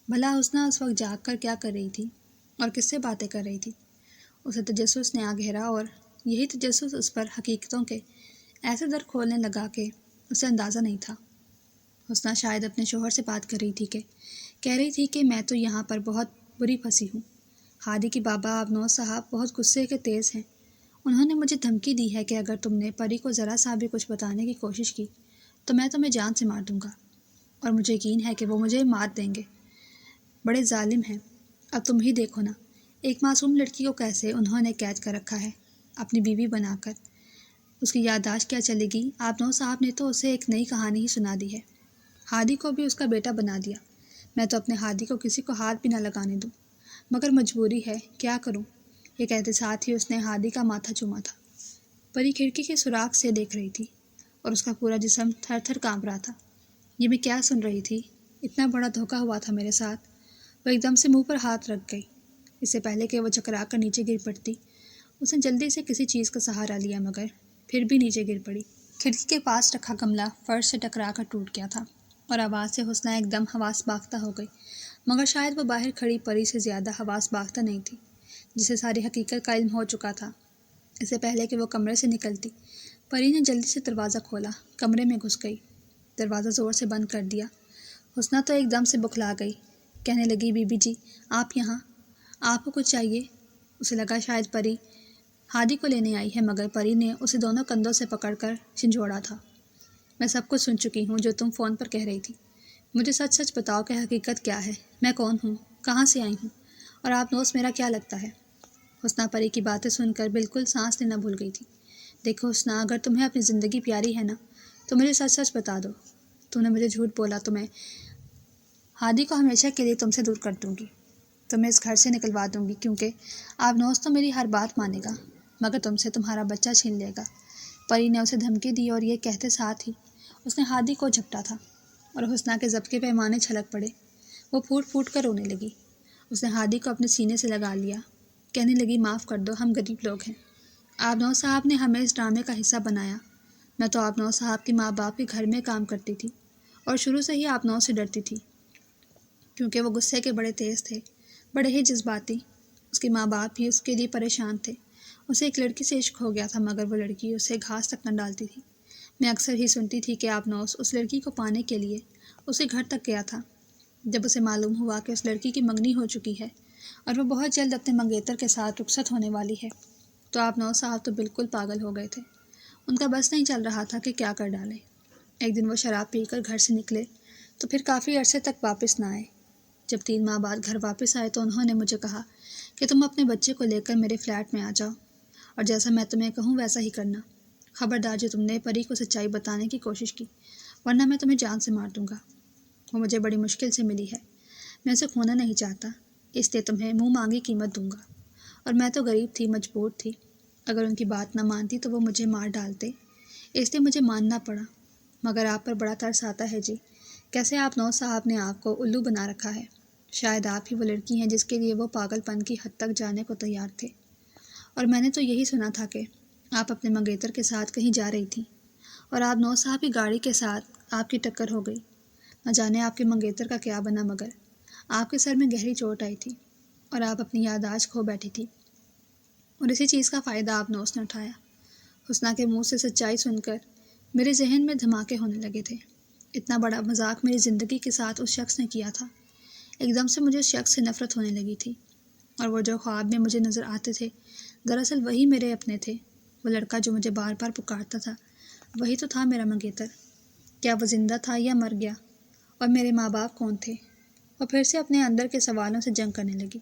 بھلا حسنہ اس وقت جاگ کر کیا کر رہی تھی اور کس سے باتیں کر رہی تھی؟ اسے تجسس نے آ گھیرا اور یہی تجسس اس پر حقیقتوں کے ایسے در کھولنے لگا کہ اسے اندازہ نہیں تھا۔ حسنہ شاید اپنے شوہر سے بات کر رہی تھی کہ کہہ رہی تھی کہ میں تو یہاں پر بہت بری پھنسی ہوں۔ ہادی کی بابا آبنوز صاحب بہت غصے کے تیز ہیں، انہوں نے مجھے دھمکی دی ہے کہ اگر تم نے پری کو ذرا سا بھی کچھ بتانے کی کوشش کی تو میں تمہیں جان سے مار دوں گا، اور مجھے یقین ہے کہ وہ مجھے مار دیں گے۔ بڑے ظالم ہیں۔ اب تم ہی دیکھو نا، ایک معصوم لڑکی کو کیسے انہوں نے قید کر رکھا ہے اپنی بیوی بنا کر۔ اس کی یادداشت کیا چلے گی؟ آبنوز صاحب نے تو اسے ایک نئی کہانی ہی سنا دی ہے، ہادی کو بھی اس کا بیٹا بنا دیا۔ میں تو اپنے ہادی کو کسی کو ہاتھ بھی نہ لگانے دوں، مگر مجبوری ہے، کیا کروں؟ یہ کہتے ساتھ ہی اس نے ہادی کا ماتھا چوما تھا۔ پری کھڑکی کے سوراخ سے دیکھ رہی تھی اور اس کا پورا جسم تھر تھر کانپ رہا تھا۔ یہ میں کیا سن رہی تھی؟ اتنا بڑا دھوکہ ہوا تھا میرے ساتھ۔ وہ ایک دم سے منہ پر ہاتھ رکھ گئی۔ اس سے پہلے کہ وہ چکرا کر نیچے گر پڑتی، اس نے جلدی سے کسی چیز کا سہارا لیا، مگر پھر بھی نیچے گر پڑی۔ کھڑکی کے پاس رکھا گملہ فرش سے ٹکرا کر ٹوٹ گیا تھا اور آواز سے حسنہ ایک دم حواس باختہ ہو گئی، مگر شاید وہ باہر کھڑی پری سے زیادہ حواس باختہ نہیں تھی، جسے ساری حقیقت کا علم ہو چکا تھا۔ اس سے پہلے کہ وہ کمرے سے نکلتی، پری نے جلدی سے دروازہ کھولا، کمرے میں گھس گئی، دروازہ زور سے بند کر دیا۔ حسنہ تو ایک دم سے بکھلا گئی، کہنے لگی بی بی جی آپ یہاں، آپ کو کچھ چاہیے؟ اسے لگا شاید پری ہادی کو لینے آئی ہے، مگر پری نے اسے دونوں کندھوں سے پکڑ کر جھنجھوڑا تھا۔ میں سب کچھ سن چکی ہوں جو تم فون پر کہہ رہی تھی، مجھے سچ سچ بتاؤ کہ حقیقت کیا ہے، میں کون ہوں، کہاں سے آئی ہوں، اور آپ نوز میرا کیا لگتا ہے؟ حسنہ پری کی باتیں سن کر بالکل سانس لینا بھول گئی تھی۔ دیکھو حسنہ، اگر تمہیں اپنی زندگی پیاری ہے نا تو مجھے سچ سچ بتا دو۔ تم نے مجھے جھوٹ بولا تو میں ہادی کو ہمیشہ کے لیے تم سے دور کر دوں گی، تمہیں اس گھر سے نکلوا دوں گی، کیونکہ آبنوز تو میری ہر بات مانے گا، مگر تم سے تمہارا بچہ چھین لے گا۔ پری نے اسے دھمکی دی اور یہ کہتے ساتھ ہی اس نے ہادی کو جھپٹا تھا۔ اور حسنا کے ضبط کے پیمانے چھلک پڑے۔ وہ پھوٹ پھوٹ کر رونے لگی۔ اس نے ہادی کو اپنے سینے سے لگا لیا، کہنے لگی معاف کر دو، ہم غریب لوگ ہیں۔ آبنو صاحب نے ہمیں اس ڈرامے کا حصہ بنایا۔ میں تو آبنو صاحب کے ماں باپ کے گھر میں کام کرتی تھی اور شروع سے ہی آبنو سے ڈرتی تھی، کیونکہ وہ غصے کے بڑے تیز تھے، بڑے ہی جذباتی۔ اس کے ماں باپ بھی اس کے لیے پریشان تھے۔ اسے ایک لڑکی سے عشق ہو گیا تھا، مگر وہ لڑکی اسے گھاس تک نہ ڈالتی تھی۔ میں اکثر ہی سنتی تھی کہ آبنوس اس لڑکی کو پانے کے لیے اسے گھر تک گیا تھا۔ جب اسے معلوم ہوا کہ اس لڑکی کی منگنی ہو چکی ہے اور وہ بہت جلد اپنے منگیتر کے ساتھ رخصت ہونے والی ہے، تو آبنوس صاحب تو بالکل پاگل ہو گئے تھے۔ ان کا بس نہیں چل رہا تھا کہ کیا کر ڈالیں۔ ایک دن وہ شراب پی کر گھر سے نکلے تو پھر کافی عرصے تک واپس نہ آئے۔ جب 3 ماہ بعد گھر واپس آئے تو انہوں نے مجھے کہا کہ تم اپنے بچے کو لے کر میرے فلیٹ میں آ جاؤ اور جیسا میں تمہیں کہوں ویسا ہی کرنا۔ خبردار جو تم نے پری کو سچائی بتانے کی کوشش کی، ورنہ میں تمہیں جان سے مار دوں گا۔ وہ مجھے بڑی مشکل سے ملی ہے، میں اسے کھونا نہیں چاہتا، اس لیے تمہیں منہ مانگی قیمت دوں گا۔ اور میں تو غریب تھی، مجبور تھی، اگر ان کی بات نہ مانتی تو وہ مجھے مار ڈالتے، اس لیے مجھے ماننا پڑا۔ مگر آپ پر بڑا ترس آتا ہے جی، کیسے آبنو صاحب نے آپ کو الو بنا رکھا ہے۔ شاید آپ ہی وہ لڑکی ہیں جس کے لیے وہ پاگل پن کی حد تک جانے کو تیار تھے۔ اور میں نے تو یہی سنا تھا کہ آپ اپنے منگیتر کے ساتھ کہیں جا رہی تھیں اور آبنو صاحب کی گاڑی کے ساتھ آپ کی ٹکر ہو گئی۔ نہ جانے آپ کے منگیتر کا کیا بنا، مگر آپ کے سر میں گہری چوٹ آئی تھی اور آپ اپنی یادداشت کھو بیٹھی تھی، اور اسی چیز کا فائدہ آبنوس نے اٹھایا۔ حسنا کے منہ سے سچائی سن کر میرے ذہن میں دھماکے ہونے لگے تھے۔ اتنا بڑا مذاق میری زندگی کے ساتھ اس شخص نے کیا تھا۔ ایک دم سے مجھے اس شخص سے نفرت ہونے لگی تھی، اور وہ جو خواب میں مجھے نظر آتے تھے دراصل وہی میرے اپنے تھے۔ وہ لڑکا جو مجھے بار بار پکارتا تھا وہی تو تھا میرا منگیتر۔ کیا وہ زندہ تھا یا مر گیا؟ اور میرے ماں باپ کون تھے؟ وہ پھر سے اپنے اندر کے سوالوں سے جنگ کرنے لگی۔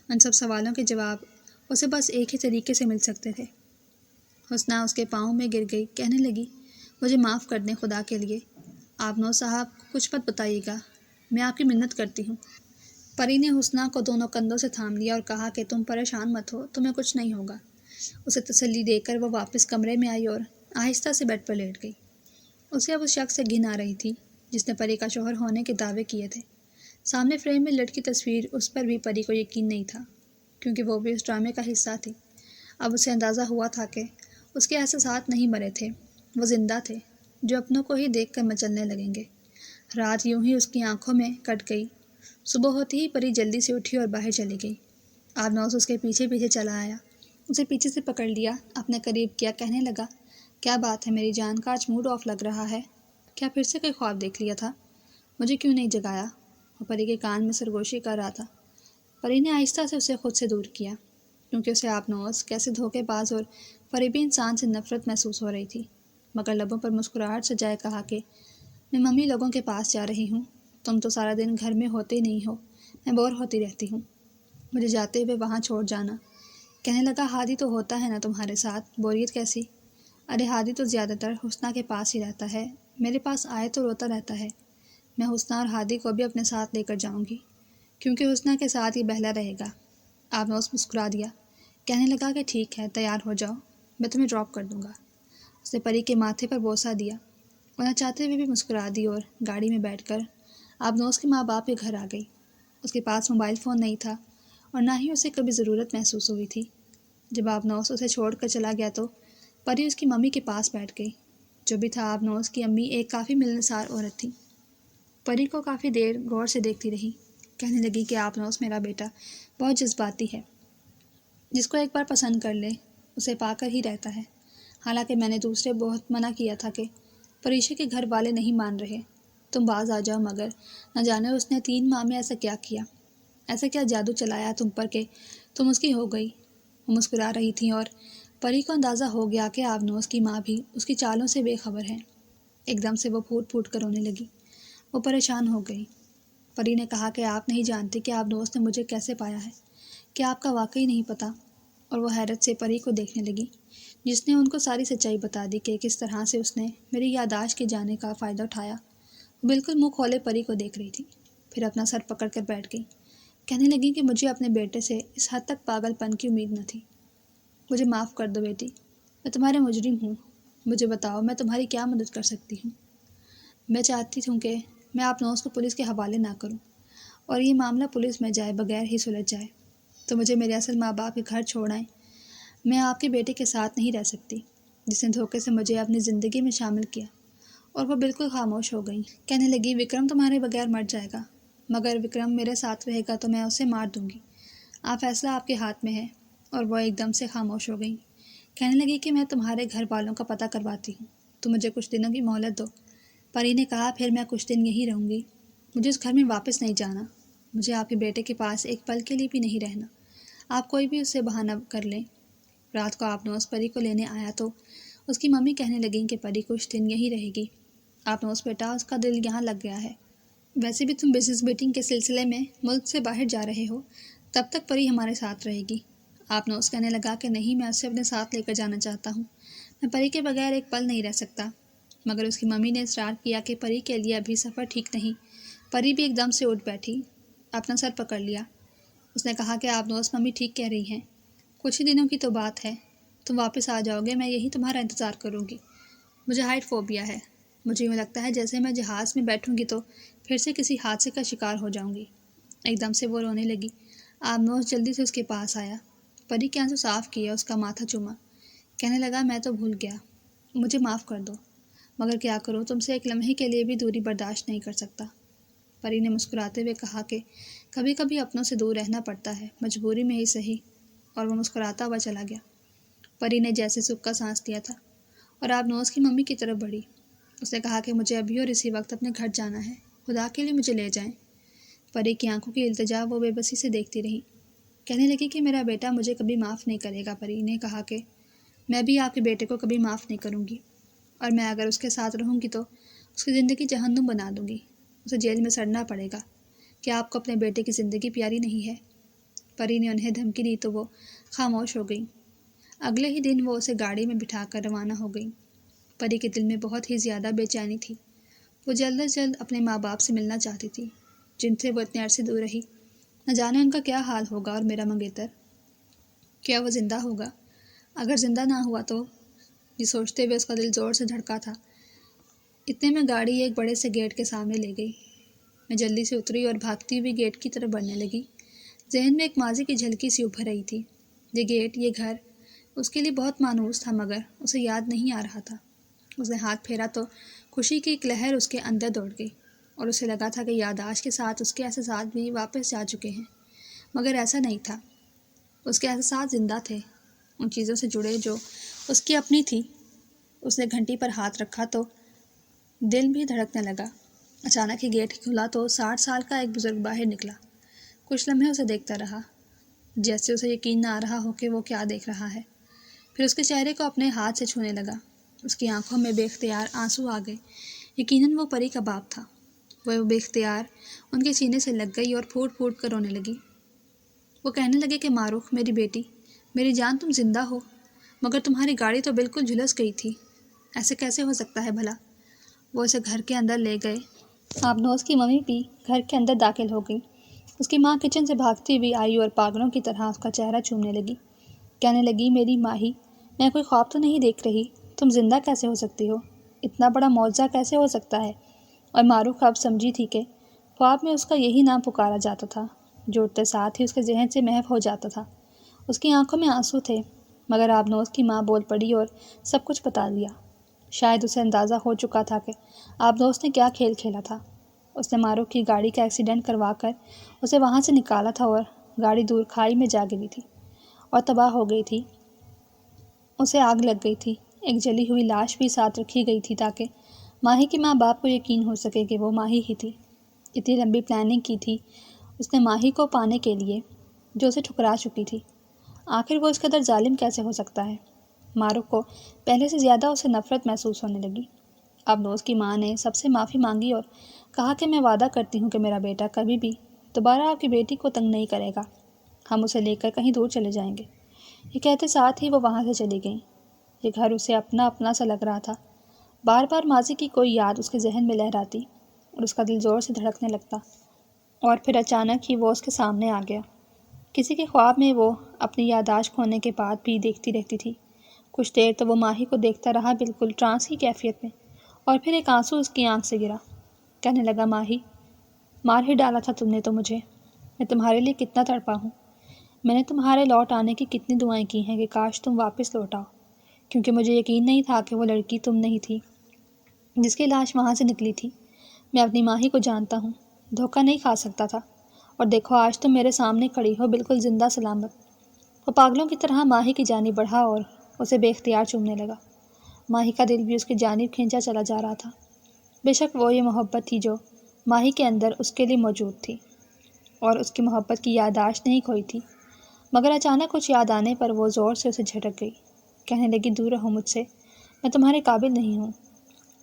ان سب سوالوں کے جواب اسے بس ایک ہی طریقے سے مل سکتے تھے۔ حسنا اس کے پاؤں میں گر گئی، کہنے لگی مجھے معاف کر دیں خدا کے لیے، آبنو صاحب کچھ مت بتائیے گا، میں آپ کی منت کرتی ہوں۔ پری نے حسنا کو دونوں کندھوں سے تھام لیا اور کہا کہ تم پریشان مت ہو، تمہیں کچھ نہیں ہوگا۔ اسے تسلی دے کر وہ واپس کمرے میں آئی اور آہستہ سے بیڈ پر لیٹ گئی۔ اسے اب اس شخص سے گھن آ رہی تھی جس نے پری کا شوہر ہونے کے دعوے کیے تھے۔ سامنے فریم میں لٹکی تصویر، اس پر بھی پری کو یقین نہیں تھا، کیونکہ وہ بھی اس ڈرامے کا حصہ تھی۔ اب اسے اندازہ ہوا تھا کہ اس کے احساسات نہیں مرے تھے، وہ زندہ تھے، جو اپنوں کو ہی دیکھ کر مچلنے لگیں گے۔ رات یوں ہی اس کی آنکھوں میں کٹ گئی۔ صبح ہوتی ہی پری جلدی سے اٹھی اور باہر چلی گئی۔ آبنوس اس کے پیچھے پیچھے چلا آیا، اسے پیچھے سے پکڑ لیا، اپنے قریب کیا، کہنے لگا کیا بات ہے میری جان کا آج موڈ آف لگ رہا ہے؟ کیا پھر سے کوئی خواب دیکھ لیا تھا؟ مجھے کیوں نہیں جگایا؟ وہ پری کے کان میں سرگوشی کر رہا تھا۔ پری نے آہستہ سے اسے خود سے دور کیا، کیونکہ اسے آبنوس کیسے دھوکے باز اور فریبی انسان سے نفرت محسوس ہو رہی تھی، مگر لبوں پر مسکراہٹ سجائے کہا کہ میں ممی لوگوں کے پاس جا رہی ہوں، تم تو سارا دن گھر میں ہوتے نہیں ہو، میں بور ہوتی رہتی ہوں، مجھے جاتے ہوئے وہاں چھوڑ جانا۔ کہنے لگا ہادی تو ہوتا ہے نا تمہارے ساتھ، بوریت کیسی؟ ارے ہادی تو زیادہ تر حسنا کے پاس ہی رہتا ہے، میرے پاس آئے تو روتا رہتا ہے۔ میں حسنا اور ہادی کو بھی اپنے ساتھ لے کر جاؤں گی، کیونکہ حسنا کے ساتھ یہ بہلا رہے گا۔ آبنوس مسکرا دیا، کہنے لگا کہ ٹھیک ہے، تیار ہو جاؤ، میں تمہیں ڈراپ کر دوں گا۔ اس نے پری کے ماتھے پر بوسہ دیا، وہ نہ چاہتے ہوئے بھی مسکرا دی اور گاڑی میں بیٹھ کر آبنوس کے ماں باپ کے گھر آ گئی۔ اس کے پاس موبائل فون نہیں تھا اور نہ ہی اسے کبھی ضرورت محسوس ہوئی تھی۔ جب آبنوس اسے چھوڑ کر چلا گیا تو پری اس کی ممی کے پاس بیٹھ گئی۔ جو بھی تھا، آبنوس کی امی ایک کافی ملنسار عورت تھی۔ پری کو کافی دیر غور سے دیکھتی رہی، کہنے لگی کہ آبنوس میرا بیٹا بہت جذباتی ہے، جس کو ایک بار پسند کر لے اسے پا کر ہی رہتا ہے۔ حالانکہ میں نے دوسرے بہت منع کیا تھا کہ پریشا کے گھر والے نہیں مان رہے، تم باز آ جاؤ، مگر نہ جانے اس نے 3 ماہ میں ایسا کیا کیا، ایسا کیا جادو چلایا تم پر کہ تم اس کی ہو گئی۔ وہ مسکرا رہی تھیں اور پری کو اندازہ ہو گیا کہ آبنوس کی ماں بھی اس کی چالوں سے بے خبر ہے۔ ایک دم سے وہ پھوٹ پھوٹ کر رونے لگی، وہ پریشان ہو گئی۔ پری نے کہا کہ آپ نہیں جانتے کہ آبنوس نے مجھے کیسے پایا ہے، کہ آپ کا واقعی نہیں پتا؟ اور وہ حیرت سے پری کو دیکھنے لگی، جس نے ان کو ساری سچائی بتا دی کہ کس طرح سے اس نے میری یادداشت کے جانے کا فائدہ اٹھایا۔ وہ بالکل منہ کھولے پری کو دیکھ رہی تھی، پھر اپنا سر پکڑ کر بیٹھ گئی، کہنے لگی کہ مجھے اپنے بیٹے سے اس حد تک پاگل پن کی امید نہ تھی۔ مجھے معاف کر دو بیٹی، میں تمہارے مجرم ہوں، مجھے بتاؤ میں تمہاری کیا مدد کر سکتی ہوں؟ میں چاہتی ہوں کہ میں آپ نوز کو پولیس کے حوالے نہ کروں اور یہ معاملہ پولیس میں جائے بغیر ہی سلجھ جائے تو مجھے میرے اصل ماں باپ کے گھر چھوڑائیں۔ میں آپ کے بیٹے کے ساتھ نہیں رہ سکتی جس نے دھوکے سے مجھے اپنی زندگی میں شامل کیا۔ اور وہ بالکل خاموش ہو گئیں۔ کہنے لگی وکرم تمہارے بغیر مر جائے گا، مگر وکرم میرے ساتھ رہے گا تو میں اسے مار دوں گی۔ فیصلہ آپ کے ہاتھ میں ہے۔ اور وہ ایک دم سے خاموش ہو گئیں۔ کہنے لگی کہ میں تمہارے گھر والوں کا پتہ کرواتی ہوں، تو مجھے کچھ دنوں کی مہلت دو۔ پری نے کہا پھر میں کچھ دن یہیں رہوں گی، مجھے اس گھر میں واپس نہیں جانا، مجھے آپ کے بیٹے کے پاس ایک پل کے لیے بھی نہیں رہنا۔ آپ کوئی بھی اسے بہانہ کر لیں۔ رات کو آپ نوز پری کو لینے آیا تو اس کی ممی کہنے لگیں کہ پری کچھ دن یہیں رہے گی۔ آپ نوز بیٹا اس کا دل یہاں لگ گیا ہے، ویسے بھی تم بزنس میٹنگ کے سلسلے میں ملک سے باہر جا رہے ہو، تب تک پری ہمارے ساتھ رہے گی۔ آپ نوز کہنے لگا کہ نہیں، میں اسے اپنے ساتھ لے کر جانا چاہتا ہوں، میں پری کے بغیر ایک پل نہیں رہ سکتا۔ مگر اس کی ممی نے اصرار کیا کہ پری کے لیے ابھی سفر ٹھیک نہیں۔ پری بھی ایک دم سے اٹھ بیٹھی، اپنا سر پکڑ لیا۔ اس نے کہا کہ آپ نوز ممی ٹھیک کہہ رہی ہیں، کچھ ہی دنوں کی تو بات ہے، تم واپس آ جاؤ گے، میں یہی تمہارا انتظار کروں گی۔ مجھے ہائٹ فوبیا ہے، مجھے یوں لگتا ہے جیسے میں جہاز میں بیٹھوں گی تو پھر سے کسی حادثے کا شکار ہو جاؤں گی۔ ایک دم سے وہ رونے لگی۔ آپ نوز جلدی سے اس کے پاس آیا، پری کے آنسو صاف کیا، اس کا ماتھا چوما۔ کہنے لگا میں تو بھول گیا، مجھے معاف کر دو، مگر کیا کروں، تم سے ایک لمحے کے لیے بھی دوری برداشت نہیں کر سکتا۔ پری نے مسکراتے ہوئے کہا کہ کبھی کبھی اپنوں سے دور رہنا پڑتا ہے، مجبوری میں ہی صحیح، اور وہ مسکراتا ہوا چلا گیا۔ پری نے جیسے سکھ کا سانس لیا تھا اور آپ نوز کی ممی کی طرف بڑھی۔ اس نے کہا کہ مجھے ابھی اور اسی وقت اپنے گھر جانا ہے، خدا کے لیے مجھے لے جائیں۔ پری کی آنکھوں کی التجا وہ بے بسی سے دیکھتی رہی۔ کہنے لگی کہ میرا بیٹا مجھے کبھی معاف نہیں کرے گا۔ پری نے کہا کہ میں بھی آپ کے بیٹے کو کبھی معاف نہیں کروں گی، اور میں اگر اس کے ساتھ رہوں گی تو اس کی زندگی جہنم بنا دوں گی، اسے جیل میں سڑنا پڑے گا۔ کیا آپ کو اپنے بیٹے کی زندگی پیاری نہیں ہے؟ پری نے انہیں دھمکی دی تو وہ خاموش ہو گئی۔ اگلے ہی دن وہ اسے گاڑی میں بٹھا کر روانہ ہو گئی۔ پری کے دل میں بہت ہی زیادہ بے چینی تھی۔ وہ جلد از جلد اپنے ماں باپ سے ملنا چاہتی تھی، جن سے وہ اتنے عرصے دور رہی۔ نہ جانے ان کا کیا حال ہوگا، اور میرا منگیتر، کیا وہ زندہ ہوگا؟ اگر زندہ نہ ہوا تو، یہ سوچتے ہوئے اس کا دل زور سے دھڑکا تھا۔ اتنے میں گاڑی ایک بڑے سے گیٹ کے سامنے لے گئی۔ میں جلدی سے اتری اور بھاگتی ہوئی گیٹ کی طرف بڑھنے لگی۔ ذہن میں ایک ماضی کی جھلکی سی ابھر رہی تھی۔ یہ گیٹ، یہ گھر اس کے لیے بہت مانوس تھا، مگر اسے یاد نہیں آ رہا تھا۔ اس نے ہاتھ پھیرا تو خوشی کی ایک لہر اس کے اندر دوڑ گئی، اور اسے لگا تھا کہ یادداشت کے ساتھ اس کے احساسات بھی واپس جا چکے ہیں، مگر ایسا نہیں تھا۔ اس کے احساسات زندہ تھے، ان چیزوں سے جڑے جو اس کی اپنی تھی۔ اس نے گھنٹی پر ہاتھ رکھا تو دل بھی دھڑکنے لگا۔ اچانک ہی گیٹ کھلا تو 60 سال کا ایک بزرگ باہر نکلا۔ کچھ لمحے اسے دیکھتا رہا، جیسے اسے یقین نہ آ رہا ہو کہ وہ کیا دیکھ رہا ہے۔ پھر اس کے چہرے کو اپنے ہاتھ سے چھونے لگا۔ اس کی آنکھوں میں بے اختیار آنسو آ گئے۔ یقیناً وہ پری کا باپ تھا۔ وہ بے اختیار ان کے سینے سے لگ گئی اور پھوٹ پھوٹ کر رونے لگی۔ وہ کہنے لگے کہ ماروخ، میری بیٹی، میری جان، تم زندہ ہو، مگر تمہاری گاڑی تو بالکل جھلس گئی تھی، ایسے کیسے ہو سکتا ہے بھلا؟ وہ اسے گھر کے اندر لے گئے۔ آپ نوز کی ممی بھی گھر کے اندر داخل ہو گئی۔ اس کی ماں کچن سے بھاگتی ہوئی آئی اور پاگلوں کی طرح اس کا چہرہ چومنے لگی۔ کہنے لگی میری ماہی، میں کوئی خواب تو نہیں دیکھ رہی، تم زندہ کیسے ہو سکتی ہو؟ اتنا بڑا معجزہ کیسے ہو سکتا ہے؟ اور ماروخ اب سمجھی تھی کہ خواب میں اس کا یہی نام پکارا جاتا تھا، جو اٹھتے ساتھ ہی اس کے ذہن سے محو ہو جاتا تھا۔ اس کی آنکھوں میں آنسو تھے، مگر آبنوز کی ماں بول پڑی اور سب کچھ بتا دیا۔ شاید اسے اندازہ ہو چکا تھا کہ آبنوز نے کیا کھیل کھیلا تھا۔ اس نے ماروخ کی گاڑی کا ایکسیڈنٹ کروا کر اسے وہاں سے نکالا تھا، اور گاڑی دور کھائی میں جا گری تھی اور تباہ ہو گئی تھی۔ اسے آگ لگ گئی تھی۔ ایک جلی ہوئی لاش بھی ساتھ رکھی گئی تھی تاکہ ماہی کے ماں باپ کو یقین ہو سکے کہ وہ ماہی ہی تھی۔ اتنی لمبی پلاننگ کی تھی اس نے ماہی کو پانے کے لیے، جو اسے ٹھکرا چکی تھی۔ آخر وہ اس قدر ظالم کیسے ہو سکتا ہے؟ ماروخ کو پہلے سے زیادہ اسے نفرت محسوس ہونے لگی۔ آبنوز کی ماں نے سب سے معافی مانگی اور کہا کہ میں وعدہ کرتی ہوں کہ میرا بیٹا کبھی بھی دوبارہ آپ کی بیٹی کو تنگ نہیں کرے گا، ہم اسے لے کر کہیں دور چلے جائیں گے۔ یہ کہتے ساتھ ہی وہ وہاں سے چلی گئیں۔ یہ گھر اسے اپنا اپنا سا لگ رہا تھا۔ بار بار ماضی کی کوئی یاد اس کے ذہن میں لہراتی اور اس کا دل زور سے دھڑکنے لگتا، اور پھر اچانک ہی وہ اس کے سامنے آ گیا۔ کسی کے خواب میں وہ اپنی یادداشت کھونے کے بعد بھی دیکھتی رہتی تھی۔ کچھ دیر تو وہ ماہی کو دیکھتا رہا، بالکل ٹرانس کی کیفیت میں، اور پھر ایک آنسو اس کی آنکھ سے گرا۔ کہنے لگا ماہی، مار ہی ڈالا تھا تم نے تو مجھے، میں تمہارے لیے کتنا تڑپا ہوں، میں نے تمہارے لوٹ آنے کی کتنی دعائیں کی ہیں کہ کاش تم واپس لوٹ آؤ، کیونکہ مجھے یقین نہیں تھا کہ وہ لڑکی تم نہیں تھی جس کی لاش وہاں سے نکلی تھی۔ میں اپنی ماہی کو جانتا ہوں، دھوکہ نہیں کھا سکتا تھا، اور دیکھو آج تم میرے سامنے کھڑی ہو بالکل زندہ سلامت۔ وہ پاگلوں کی طرح ماہی کی جانب بڑھا اور اسے بے اختیار چومنے لگا۔ ماہی کا دل بھی اس کی جانب کھینچا چلا جا رہا تھا۔ بے شک وہ یہ محبت تھی جو ماہی کے اندر اس کے لیے موجود تھی، اور اس کی محبت کی یادداشت نہیں کھوئی تھی، مگر اچانک کچھ یاد آنے پر وہ زور سے اسے جھٹک گئی۔ کہنے لگی، دور رہو مجھ سے، میں تمہارے قابل نہیں ہوں۔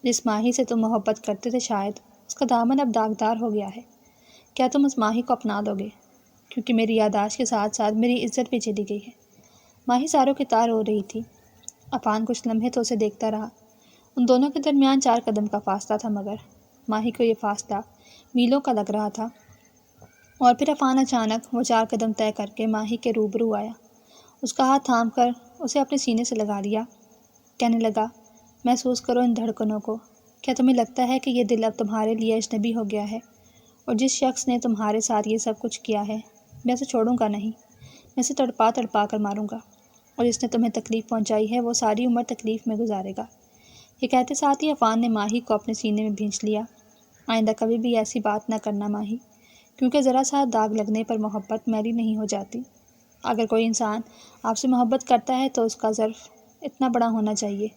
جس ماہی سے تم محبت کرتے تھے شاید اس کا دامن اب داغدار ہو گیا ہے۔ کیا تم اس ماہی کو اپنا دو گے؟ کیونکہ میری یادداشت کے ساتھ ساتھ میری عزت بھی چلی گئی ہے۔ ماہی ساروں کی تار ہو رہی تھی۔ عفان کچھ لمحے تو اسے دیکھتا رہا۔ ان دونوں کے درمیان 4 قدم کا فاصلہ تھا، مگر ماہی کو یہ فاصلہ میلوں کا لگ رہا تھا۔ اور پھر عفان اچانک وہ 4 قدم طے کر کے ماہی کے روبرو آیا، اس کا ہاتھ تھام کر اسے اپنے سینے سے لگا لیا۔ کہنے لگا، محسوس کرو ان دھڑکنوں کو، کیا تمہیں لگتا ہے کہ یہ دل اب تمہارے لیے اجنبی ہو گیا ہے؟ اور جس شخص نے تمہارے ساتھ یہ سب کچھ کیا ہے، میں اسے چھوڑوں گا نہیں، میں اسے تڑپا تڑپا کر ماروں گا، اور جس نے تمہیں تکلیف پہنچائی ہے وہ ساری عمر تکلیف میں گزارے گا۔ یہ کہتے ساتھ ہی عفان نے ماہی کو اپنے سینے میں بھینچ لیا۔ آئندہ کبھی بھی ایسی بات نہ کرنا ماہی، کیونکہ ذرا سا داغ لگنے پر محبت میلی نہیں ہو جاتی۔ اگر کوئی انسان آپ سے محبت کرتا ہے تو اس کا ظرف اتنا بڑا ہونا چاہیے۔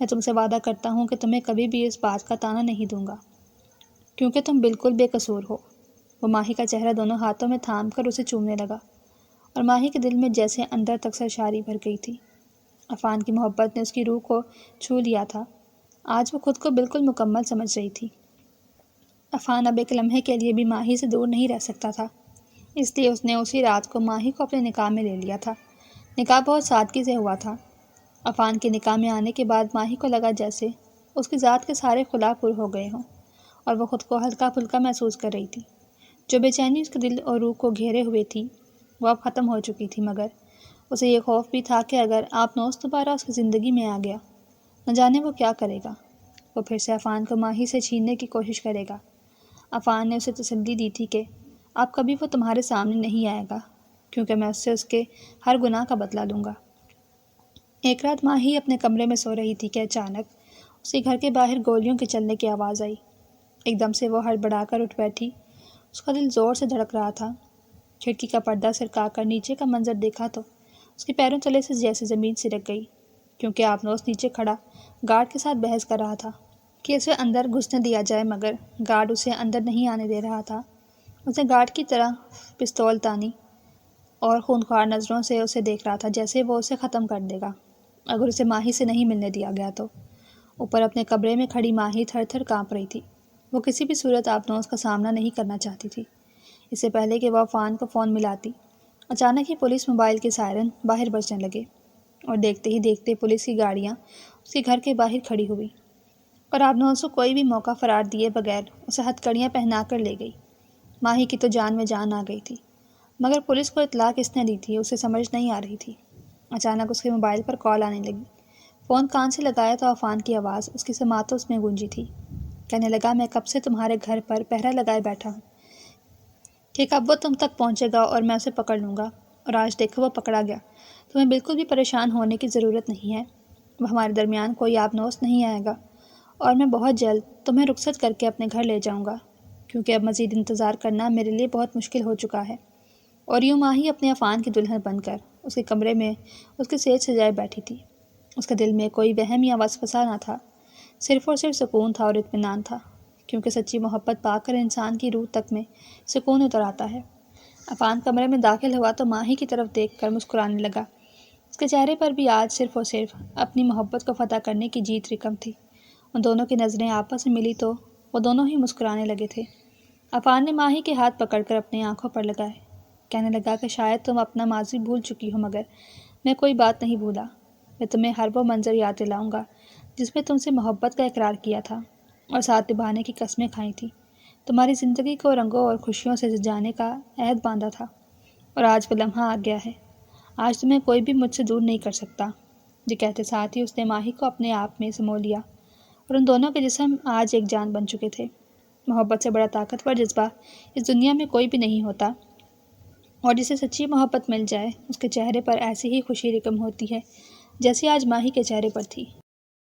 میں تم سے وعدہ کرتا ہوں کہ تمہیں کبھی بھی اس بات کا طعنہ نہیں دوں گا، کیونکہ تم بالکل بے قصور ہو۔ وہ ماہی کا چہرہ دونوں ہاتھوں میں تھام کر اسے چومنے لگا، اور ماہی کے دل میں جیسے اندر تک سرشاری بھر گئی تھی۔ عفان کی محبت نے اس کی روح کو چھو لیا تھا۔ آج وہ خود کو بالکل مکمل سمجھ رہی تھی۔ عفان اب ایک لمحے کے لیے بھی ماہی سے دور نہیں رہ سکتا تھا، اس لیے اس نے اسی رات کو ماہی کو اپنے نکاح میں لے لیا تھا۔ نکاح بہت سادگی سے ہوا تھا۔ عفان کے نکاح میں آنے کے بعد ماہی کو لگا جیسے اس کی ذات کے سارے خلا پر ہو گئے ہوں، اور وہ خود کو ہلکا پھلکا محسوس کر رہی تھی۔ جو بے چینی اس کے دل اور روح کو گھیرے ہوئے تھی وہ اب ختم ہو چکی تھی، مگر اسے یہ خوف بھی تھا کہ اگر آپ نوس دوبارہ اس کی زندگی میں آ گیا، نہ جانے وہ کیا کرے گا۔ وہ پھر سے عفان کو ماہی سے چھیننے کی کوشش کرے گا۔ عفان نے اسے تسلی دی تھی کہ اب کبھی وہ تمہارے سامنے نہیں آئے گا، کیونکہ میں اس سے اس کے ہر گناہ کا بدلہ لوں گا۔ ایک رات ماہی اپنے کمرے میں سو رہی تھی کہ اچانک اس کے گھر کے باہر گولیوں کے چلنے کی آواز آئی۔ ایک دم سے وہ ہڑبڑا کر اٹھ بیٹھی۔ اس کا دل زور سے دھڑک رہا تھا۔ کھڑکی کا پردہ سرکا کر نیچے کا منظر دیکھا تو اس کے پیروں تلے سے جیسے زمین سرک گئی، کیونکہ آبنوس نیچے کھڑا گارڈ کے ساتھ بحث کر رہا تھا کہ اسے اندر گھسنے دیا جائے، مگر گارڈ اسے اندر نہیں آنے دے رہا تھا۔ اس نے گارڈ کی طرح پستول تانی اور خونخوار نظروں سے اسے دیکھ رہا تھا، جیسے وہ اسے ختم کر دے گا اگر اسے ماہی سے نہیں ملنے دیا گیا تو۔ اوپر اپنے کمرے میں کھڑی ماہی تھر تھر کانپ رہی تھی۔ وہ کسی بھی صورت آبنوس کا سامنا نہیں کرنا چاہتی تھی۔ اس سے پہلے کہ وہ عفان کو فون ملاتی، اچانک ہی پولیس موبائل کے سائرن باہر بجنے لگے، اور دیکھتے ہی دیکھتے پولیس کی گاڑیاں اس کے گھر کے باہر کھڑی ہوئی، اور آبنوس کو کوئی بھی موقع فرار دیے بغیر اسے ہتھکڑیاں پہنا کر لے گئی۔ ماہی کی تو جان میں جان آ گئی تھی، مگر پولیس کو اطلاع کس نے دی تھی اسے سمجھ نہیں آ رہی تھی۔ اچانک اس کے موبائل پر کال آنے لگی۔ فون کان سے لگایا تو عفان کی آواز اس کی سماعتوں میں گونجی تھی۔ کہنے لگا، میں کب سے تمہارے گھر پر پہرا لگائے بیٹھا ہوں کہ کب وہ تم تک پہنچے گا اور میں اسے پکڑ لوں گا، اور آج دیکھو وہ پکڑا گیا۔ تمہیں بالکل بھی پریشان ہونے کی ضرورت نہیں ہے، وہ ہمارے درمیان کوئی آبنوس نہیں آئے گا، اور میں بہت جلد تمہیں رخصت کر کے اپنے گھر لے جاؤں گا، کیونکہ اب مزید انتظار کرنا میرے لیے بہت مشکل ہو چکا ہے۔ اور یوں ماہی اپنے عفان کی دلہن بن کر اس کے کمرے میں اس کے سیج سجائے بیٹھی تھی۔ اس کے دل میں کوئی وہم یا وسوسہ نہ تھا، صرف اور صرف سکون تھا اور اطمینان تھا، کیونکہ سچی محبت پا کر انسان کی روح تک میں سکون اتر آتا ہے۔ عفان کمرے میں داخل ہوا تو ماہی کی طرف دیکھ کر مسکرانے لگا۔ اس کے چہرے پر بھی آج صرف اور صرف اپنی محبت کو فتح کرنے کی جیت رکم تھی۔ ان دونوں کی نظریں آپس میں ملی تو وہ دونوں ہی مسکرانے لگے تھے۔ عفان نے ماہی کے ہاتھ پکڑ کر اپنی آنکھوں پر لگائے۔ کہنے لگا کہ شاید تم اپنا ماضی بھول چکی ہو، مگر میں کوئی بات نہیں بھولا۔ میں تمہیں ہر وہ منظر یاد دلاؤں گا جس میں تم سے محبت کا اقرار کیا تھا اور ساتھ نبھانے کی قسمیں کھائی تھیں، تمہاری زندگی کو رنگوں اور خوشیوں سے سجانے کا عہد باندھا تھا، اور آج وہ لمحہ آ گیا ہے۔ آج تمہیں کوئی بھی مجھ سے دور نہیں کر سکتا۔ یہ کہتے ساتھ ہی اس نے ماہی کو اپنے آپ میں سمو لیا، اور ان دونوں کے جسم آج ایک جان بن چکے تھے۔ محبت سے بڑا طاقتور جذبہ اس دنیا میں کوئی بھی نہیں ہوتا، اور جسے سچی محبت مل جائے اس کے چہرے پر ایسی ہی خوشی رقم ہوتی ہے جیسی آج ماہی کے چہرے پر تھی۔